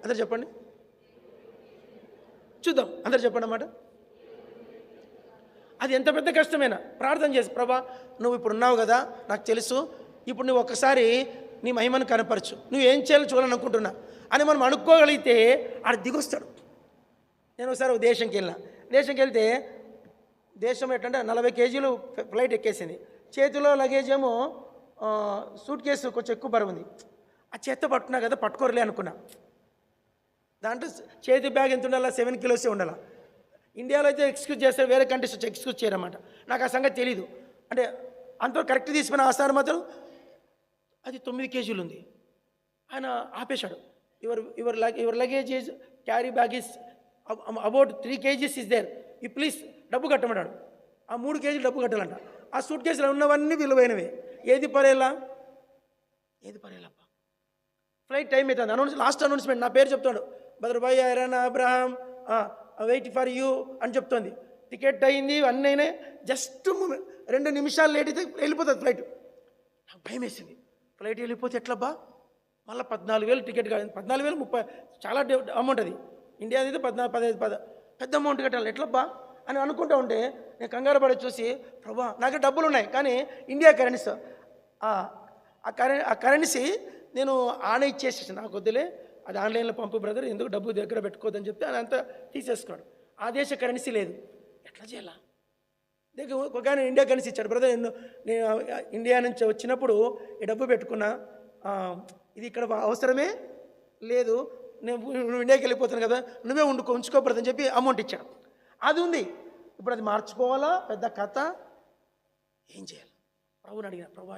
[SPEAKER 1] అందరు చెప్పండి, చూద్దాం. అందరు చెప్పండి అన్నమాట. అది ఎంత పెద్ద కష్టమైనా ప్రార్థన చేసి, ప్రభా నువ్వు ఇప్పుడు ఉన్నావు కదా, నాకు తెలుసు, ఇప్పుడు నువ్వు ఒక్కసారి నీ మహిమను కనపరచు, నువ్వు ఏం చేయాలో చూడాలని అనుకుంటున్నా అని మనం అనుకోగలిగితే ఆడ దిగొస్తాడు. నేను ఒకసారి ఒక దేశంకి వెళ్తే దేశం ఎట్లంటే 40 కేజీలు ఫ్లైట్ ఎక్కేసింది, చేతిలో లగేజ్ ఏమో సూట్ కేసు కొంచెం ఎక్కువ బరువు ఉంది. ఆ చేత్తో పట్టుకున్నా కదా, పట్టుకోరలే అనుకున్నా. దాంట్లో చేతి బ్యాగ్ ఎంత ఉండాలా, 7 కిలోసే ఉండాలా. ఇండియాలో అయితే ఎక్స్క్యూజ్ చేస్తారు, వేరే కంట్రీస్ వచ్చి ఎక్స్క్యూజ్ చేయరన్నమాట. నాకు ఆ సంగతి తెలీదు. అంటే అంతవరకు కరెక్ట్ తీసుకున్న ఆసారం మాత్రం అది 9 కేజీలు ఉంది. ఆయన ఆపేశాడు, your luggage is carry bag is about 3 kgs is there, ఈ ప్లీజ్ డబ్బు కట్టమన్నాడు. ఆ 3 కేజీలు డబ్బు కట్టాలంట. ఆ సూట్ కేసులో ఉన్నవన్నీ విలువైనవే, ఏది పరేలా ఏది పర్యాలప్ప, ఫ్లైట్ టైం అవుతుంది, లాస్ట్ అనౌన్స్మెంట్ నా పేరు చెప్తాడు, బదర్బాయ్ ఐరన్ అబ్రహాం వెయిట్ ఫర్ యూ అని చెప్తుంది. టికెట్ అయింది, అన్నీ అయినాయి, జస్ట్ 2 నిమిషాలు లేట్ అయితే వెళ్ళిపోతుంది ఫ్లైట్. నాకు భయం వేసింది, ఫ్లైట్ వెళ్ళిపోతే ఎట్లబ్బా, మళ్ళీ 14,000 టికెట్ కాదు, 14,000 30 చాలా అమౌంట్ అది. ఇండియా అయితే 14, 15 పెద్ద అమౌంట్ కట్టాలి, ఎట్లబ్బా అని అనుకుంటూ ఉంటే నేను కంగారు పడి చూసి, ప్రభా నాకు డబ్బులు ఉన్నాయి కానీ ఇండియా కరెన్సీ, ఆ కరెన్సీ నేను ఆన్ ఇచ్చేసేసాను, నాకు వద్దులే అది ఆన్లైన్లో పంపు బ్రదర్, ఎందుకు డబ్బు దగ్గర పెట్టుకోవద్దని చెప్తే ఆయన అంతా తీసేసుకున్నాడు. ఆ దేశ కరెన్సీ లేదు, ఎట్లా చేయాలా? దగ్గర ఒక ఆయన ఇండియా కరెన్సీ ఇచ్చాడు, బ్రదర్ నేను ఇండియా నుంచి వచ్చినప్పుడు ఈ డబ్బు పెట్టుకున్నా, ఇది ఇక్కడ అవసరమే లేదు, నేను ఇండియాకి వెళ్ళిపోతాను కదా, నువ్వే ఉంచుకో బ్రదర్ అని చెప్పి అమౌంట్ ఇచ్చాడు. అది ఉంది, ఇప్పుడు అది మార్చుకోవాలా, పెద్ద కథ, ఏం చేయాలి? ప్రభుని అడిగిన, ప్రభా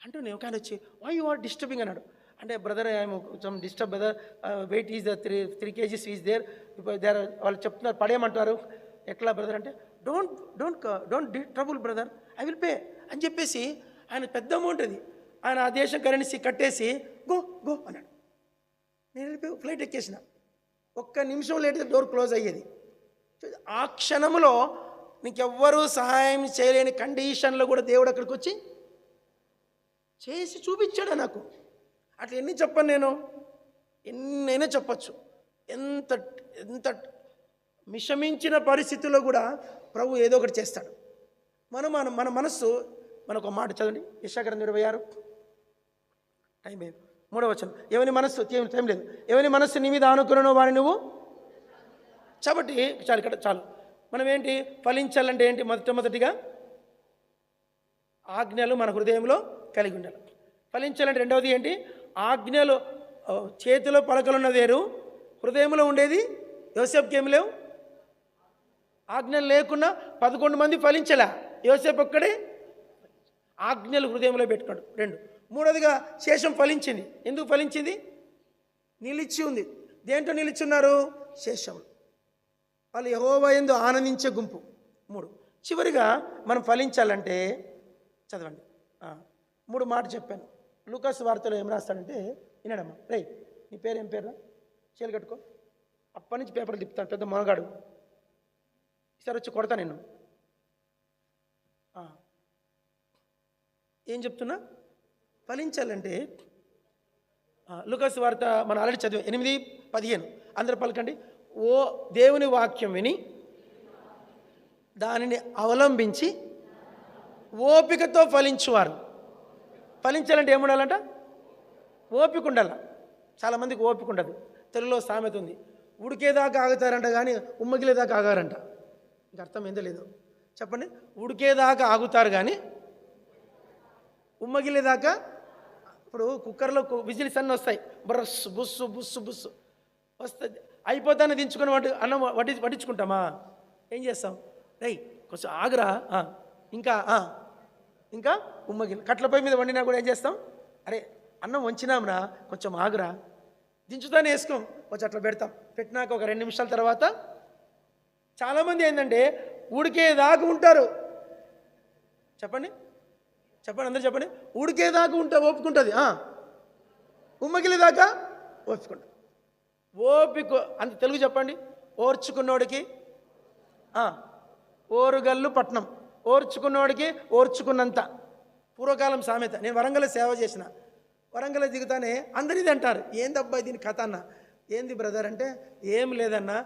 [SPEAKER 1] అంటూ నేను ఒక ఆయన వచ్చి వై యు ఆర్ డిస్టర్బింగ్ అన్నాడు. అంటే బ్రదర్ ఐఎమ్ కొంచెం disturb brother, wait is the 3 kgs is there, వాళ్ళు చెప్తున్నారు పడేయమంటారు, ఎట్లా బ్రదర్ అంటే don't trouble brother, I will pay అని చెప్పేసి ఆయన పెద్ద అమౌంట్ అది, ఆయన ఆ దేశం కరెన్సీ కట్టేసి గో అన్నాడు. నేను వెళ్ళిపోయి ఫ్లైట్ ఎక్కేసిన, 1 నిమిషం లేట్ డోర్ క్లోజ్ అయ్యేది. ఆ క్షణంలో నీకెవ్వరూ సహాయం చేయలేని కండిషన్లో కూడా దేవుడు అక్కడికి వచ్చి చేసి చూపించాడు నాకు. అట్లా ఎన్ని చెప్పను నేను, ఎన్నైనా చెప్పచ్చు. ఎంత మిషమించిన పరిస్థితుల్లో కూడా ప్రభు ఏదో ఒకటి చేస్తాడు. మన మనస్సు, మనకు ఒక మాట చదవండి, యెషయా 26 టైం లేదు, 3వ వచనం. ఎవని మనస్సు, టైం లేదు, ఎవని మనస్సు నీ మీద ఆనుకున్నానో వాడిని నువ్వు కాబట్టి చాలు, ఇక్కడ చాలు. మనం ఏంటి ఫలించాలంటే ఏంటి? మొదటిగా ఆజ్ఞలు మన హృదయంలో కలిగి ఉండాలి. ఫలించాలంటే రెండవది ఏంటి? ఆజ్ఞలు చేతిలో పలకలున్న వేరు, హృదయంలో ఉండేది. యోసేపుకి ఏమి లేవు, ఆజ్ఞలు లేకుండా 11 మంది ఫలించలే, యోసేపు ఒక్కడే ఆజ్ఞలు హృదయంలో పెట్టుకున్నాడు. 2. మూడవదిగా శేషం ఫలించింది. ఎందుకు ఫలించింది? నిలిచి ఉంది. దేంట్లో నిలిచి ఉన్నారు? శేషం. వాళ్ళు యెహోవా యందు ఆనందించే గుంపు. 3. చివరిగా మనం ఫలించాలంటే చదవండి, 3 మాట చెప్పాను. లూకాసు వార్తలో ఏం రాస్తాడంటే, వినడమ్మా, రే నీ పేరు ఏం పేరు? చేలు కట్టుకో. అప్పటి నుంచి పేపర్లు తిప్పుతాను, పెద్ద మొనగాడు. ఈసారి వచ్చి కొడతా నిన్ను. ఏం చెప్తున్నా? ఫలించాలంటే లూకాసు వార్త మనం ఆల్రెడీ చదివాం, 8:15. అందరూ పలకండి. ఓ దేవుని వాక్యం విని దానిని అవలంబించి ఓపికతో ఫలించువారు. ఫలించాలంటే ఏముండాలంట? ఓపిక ఉండాల. చాలామందికి ఓపిక ఉండదు. తెలుగులో సామెత ఉంది, ఉడికేదాకా ఆగుతారంట కానీ ఉమ్మగిలేదాకా ఆగారంట. ఇంక అర్థం ఏందో లేదు చెప్పండి. ఉడికేదాకా ఆగుతారు కానీ ఉమ్మగిలేదాకా. ఇప్పుడు కుక్కర్లో విజిల్స్ అన్నీ వస్తాయి, బుస్సు బుస్సు బుస్సు బుస్సు వస్తుంది, అయిపోతానే దించుకొని అన్నం వడ్డించుకుంటామా? ఏం చేస్తాం? రై కొంచెం ఆగురా, ఇంకా ఉమ్మగిలి. కట్ల పొయ్యి మీద వండినా కూడా ఏం చేస్తాం? అరే అన్నం వంచినాంరా, కొంచెం ఆగురా, దించుతానే వేసుకోం, కొంచెం అట్లా పెడతాం. పెట్టినాక ఒక 2 నిమిషాల తర్వాత చాలామంది ఏంటంటే ఉడికేదాకా ఉంటారు. చెప్పండి అందరూ చెప్పండి. ఉడికేదాకా ఓపుకుంటుంది, ఉమ్మగిలేదాకా ఓపుకుంటుంది. ఓపిక అంత తెలుగు చెప్పండి. ఓర్చుకున్నోడికి ఓరుగల్లు పట్నం, ఓర్చుకున్నోడికి ఓర్చుకున్నంత. పూర్వకాలం సామెత. నేను వరంగల్ సేవ చేసిన, వరంగల్ దిగుతానే అందరు ఇది అంటారు, ఏందబ్బా దీని కథ అన్న. ఏంది బ్రదర్ అంటే, ఏం లేదన్నా,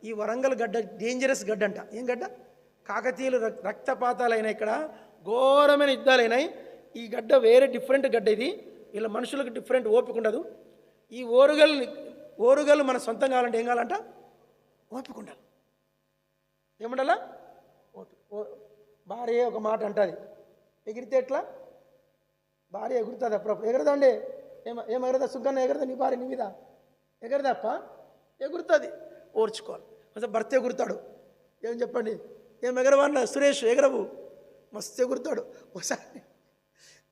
[SPEAKER 1] ఈ వరంగల్ గడ్డ డేంజరస్ గడ్డ అంట. ఏం గడ్డ? కాకతీయులు రక్తపాతాలైనా, ఇక్కడ ఘోరమైన యుద్ధాలైనాయి. ఈ గడ్డ వేరే డిఫరెంట్ గడ్డ. ఇది వీళ్ళ మనుషులకు డిఫరెంట్ ఓపిక ఉండదు. ఈ ఓరుగల్లు మన సొంతం కావాలంటే ఏం కావాలంట? ఓపిక ఉండాలి. ఏముండాలా? ఓపిక. భార్య ఒక మాట అంటుంది, ఎగిరితే ఎట్లా? భార్య ఎగురుతుంది అప్పుడప్పుడు. ఎగరదండి, ఏం ఎగరదా? సుగ్గన్న ఎగరదా? నీ భార్య నీ మీద ఎగరదప్ప, ఎగురుతుంది. ఓర్చుకోవాలి. కొంచెం భర్త ఎగురుతాడు, ఏం చెప్పండి, ఏం ఎగరవన్న సురేష్ ఎగరవు, మస్తు ఎగురుతాడు. ఒకసారి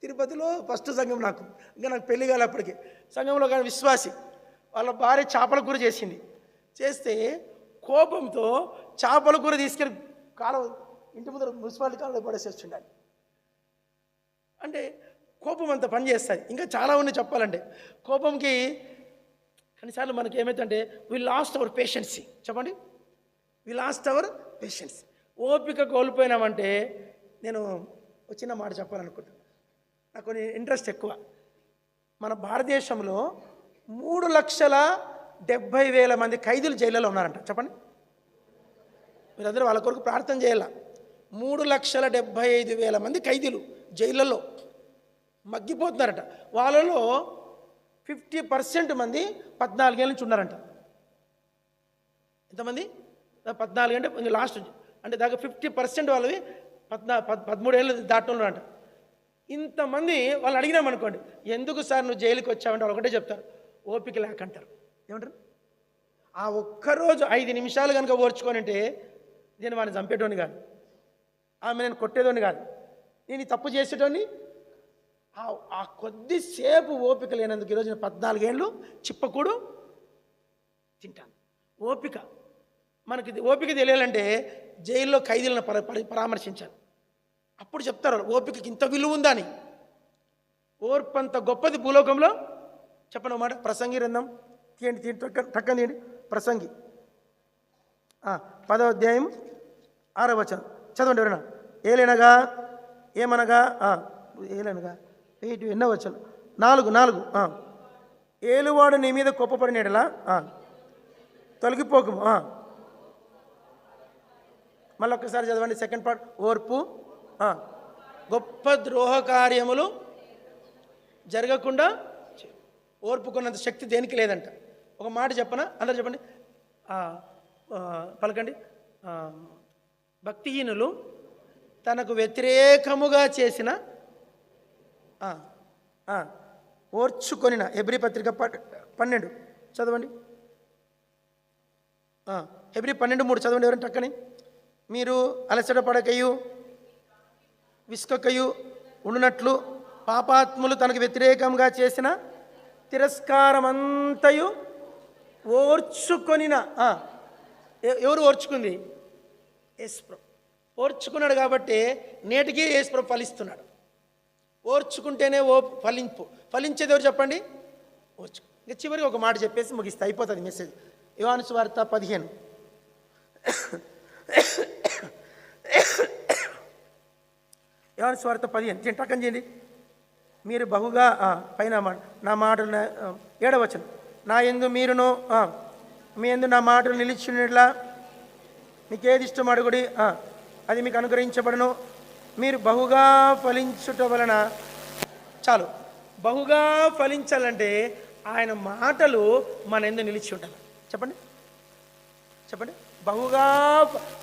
[SPEAKER 1] తిరుపతిలో ఫస్ట్ సంఘం, నాకు పెళ్లి కాలే అప్పటికి. సంఘంలో కానీ విశ్వాసి వాళ్ళ భార్య చేపల కూర చేస్తే కోపంతో చేపల కూర తీసుకెళ్ళి ఇంటి ముందర మున్సిపాలిటీ కాలంలో పడేసేస్తుండాలి. అంటే కోపం అంత పని చేస్తుంది. ఇంకా చాలా ఉన్నాయి చెప్పాలంటే. కోపంకి కొన్నిసార్లు మనకి ఏమైతుందంటే వి లాస్ట్ అవర్ పేషెన్సీ. చెప్పండి, వి లాస్ట్ అవర్ పేషెన్స్. ఓపిక కోల్పోయినామంటే, నేను ఒక చిన్న మాట చెప్పాలనుకుంటున్నాను. నాకు కొన్ని ఇంట్రెస్ట్ ఎక్కువ. మన భారతదేశంలో 3,70,000 మంది ఖైదీలు జైళ్ళలో ఉన్నారంట. చెప్పండి, మీరందరూ వాళ్ళ కొరకు ప్రార్థన చేయాల. 3,75,000 మంది ఖైదీలు జైళ్ళలో మగ్గిపోతున్నారట. వాళ్ళలో 50% మంది 14 ఏళ్ళ నుంచి ఉన్నారంట. ఎంతమంది? 14 అంటే కొంచెం లాస్ట్, అంటే దాకా 50% వాళ్ళవి 13 ఏళ్ళు దాటిన ఉన్నారంట. ఇంతమంది వాళ్ళు అడిగినామనుకోండి, ఎందుకు సార్ నువ్వు జైలుకి వచ్చావంటే వాళ్ళు ఒకటే చెప్తారు, ఓపిక లేకంటారు. ఏమంటారు? ఆ ఒక్కరోజు 5 నిమిషాలు కనుక ఓర్చుకొని అంటే నేను వాడిని చంపేటోని కాదు, ఆమె నేను కొట్టేటోని కాదు, నేను ఈ తప్పు చేసేటోని. ఆ కొద్దిసేపు ఓపిక లేనందుకు ఈరోజు 14 ఏళ్ళు చిప్పకూడు తింటాను. ఓపిక మనకి ఓపిక తెలియాలంటే జైల్లో ఖైదీలను పరామర్శించాలి. అప్పుడు చెప్తారు ఓపికకి ఇంత విలువ ఉందా అని. ఓర్పు అంత గొప్పది భూలోకంలో. చెప్పను మాట. ప్రసంగి గ్రంథం తీయండి, టక్కన తీయండి. ప్రసంగి 10వ అధ్యాయం 6వ వచనం చదవండి ఎవరైనా. ఏలనగా ఏమనగా ఏలనగా ఎన్నో వచనం 4 ఏలువాడు నీ మీద కోపపడినలా తొలగిపోకము. మళ్ళీ ఒక్కసారి చదవండి సెకండ్ పార్ట్. ఓర్పు గొప్ప ద్రోహ కార్యములు జరగకుండా. ఓర్పుకున్నంత శక్తి దేనికి లేదంట. ఒక మాట చెప్పనా, అందరు చెప్పండి, పలకండి. భక్తిహీనులు తనకు వ్యతిరేకముగా చేసిన ఓర్చుకొనిన. హెబ్రీ పత్రిక 12 చదవండి. హెబ్రీ 12:3 చదవండి ఎవరంటే టక్కని. మీరు అలసట పడకయు విసుకకయు ఉండునట్లు పాపాత్ములు తనకు వ్యతిరేకంగా చేసిన తిరస్కారమంతయు ఓర్చుకొనిన. ఎవరు ఓర్చుకుంది? యేసుప్రభు ఓర్చుకున్నాడు. కాబట్టి నేటికి యేసుప్రభు ఫలిస్తున్నాడు. ఓర్చుకుంటేనే ఫలించేది ఎవరు చెప్పండి? ఓర్చు. ఇంకా చివరికి ఒక మాట చెప్పేసి ముగిస్తే అయిపోతుంది మెసేజ్. యోహాను సువార్త 15. యోహాను సువార్త 15 టక్కని చేయండి. మీరు బహుగా పైన నా మాటలు 7వ వచనం. నా యందు మీరును మీ యందు నా మాటలు నిలిచినట్లా మీకేది ఇష్టం అడుగుడి, అది మీకు అనుగ్రహించబడను. మీరు బహుగా ఫలించుట వలన. చాలు. బహుగా ఫలించాలంటే ఆయన మాటలు మన యందు నిలిచి ఉండాలి. చెప్పండి చెప్పండి. బహుగా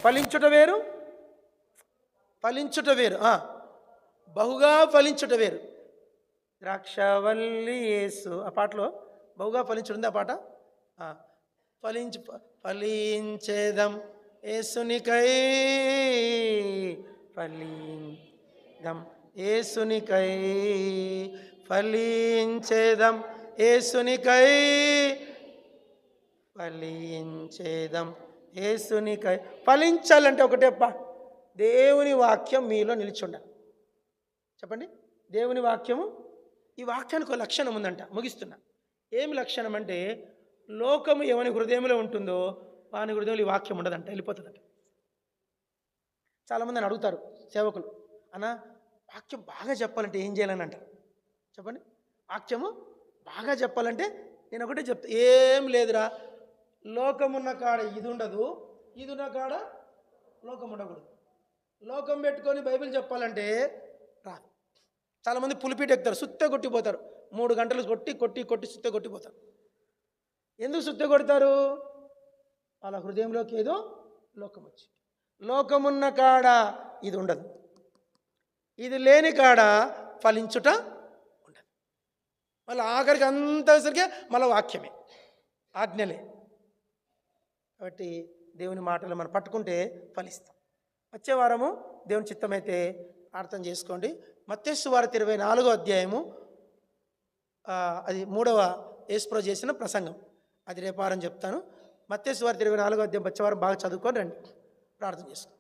[SPEAKER 1] ఫలించుట వేరు, ఫలించుట వేరు. బహుగా ఫలించుట వేరు. ద్రాక్షవల్లి యేసు ఆ పాటలో బహుగా ఫలించుంది. ఆ పాట ఫలించేదం యేసునికై, ఫలిందం యేసునికై, ఫలించేదం యేసునికై, ఫలించేదం యేసునికై. ఫలించాలంటే ఒకటే దేవుని వాక్యం మీలో నిలిచి ఉండాలి. చెప్పండి. దేవుని వాక్యము. ఈ వాక్యానికి ఒక లక్షణం ఉందంట. ముగిస్తున్నా. ఏమి లక్షణం అంటే, లోకము ఎవని హృదయంలో ఉంటుందో వాని హృదయంలో ఈ వాక్యం ఉండదంట, వెళ్ళిపోతుందంట. చాలామంది అని అడుగుతారు సేవకులు, అన్న వాక్యం బాగా చెప్పాలంటే ఏం చేయాలని అంటారు. చెప్పండి. వాక్యము బాగా చెప్పాలంటే నేను ఒకటే చెప్తా, ఏం లేదురా, లోకమున్న కాడ ఇది ఉండదు, ఇది ఉన్న కాడ లోకం ఉండకూడదు. లోకం పెట్టుకొని బైబిల్ చెప్పాలంటే రాదు. చాలామంది పులిపీట ఎక్కుతారు, సుత్తే కొట్టిపోతారు. 3 గంటలు కొట్టి కొట్టి కొట్టి సుత్తే కొట్టిపోతారు. ఎందుకు సుత్తే కొడతారు? వాళ్ళ హృదయంలోకి ఏదో లోకం వచ్చి. లోకమున్న కాడ ఇది ఉండదు, ఇది లేని కాడ ఫలించుట ఉండదు. మళ్ళీ ఆఖరికి అంతసరికే మళ్ళీ వాక్యమే, ఆజ్ఞలే. కాబట్టి దేవుని మాటలు మనం పట్టుకుంటే ఫలిస్తాం. వచ్చే వారము దేవుని చిత్తమైతే ప్రార్థన చేసుకోండి. మత్తయి సువార్త 24వ అధ్యాయము, అది 3వ యేసుప్రభు చేసిన ప్రసంగం. అది రేపారం చెప్తాను. మత్తయి సువార్త 24వ అధ్యాయం వచ్చే వారం బాగా చదువుకొని రండి. ప్రార్థన చేసుకోండి.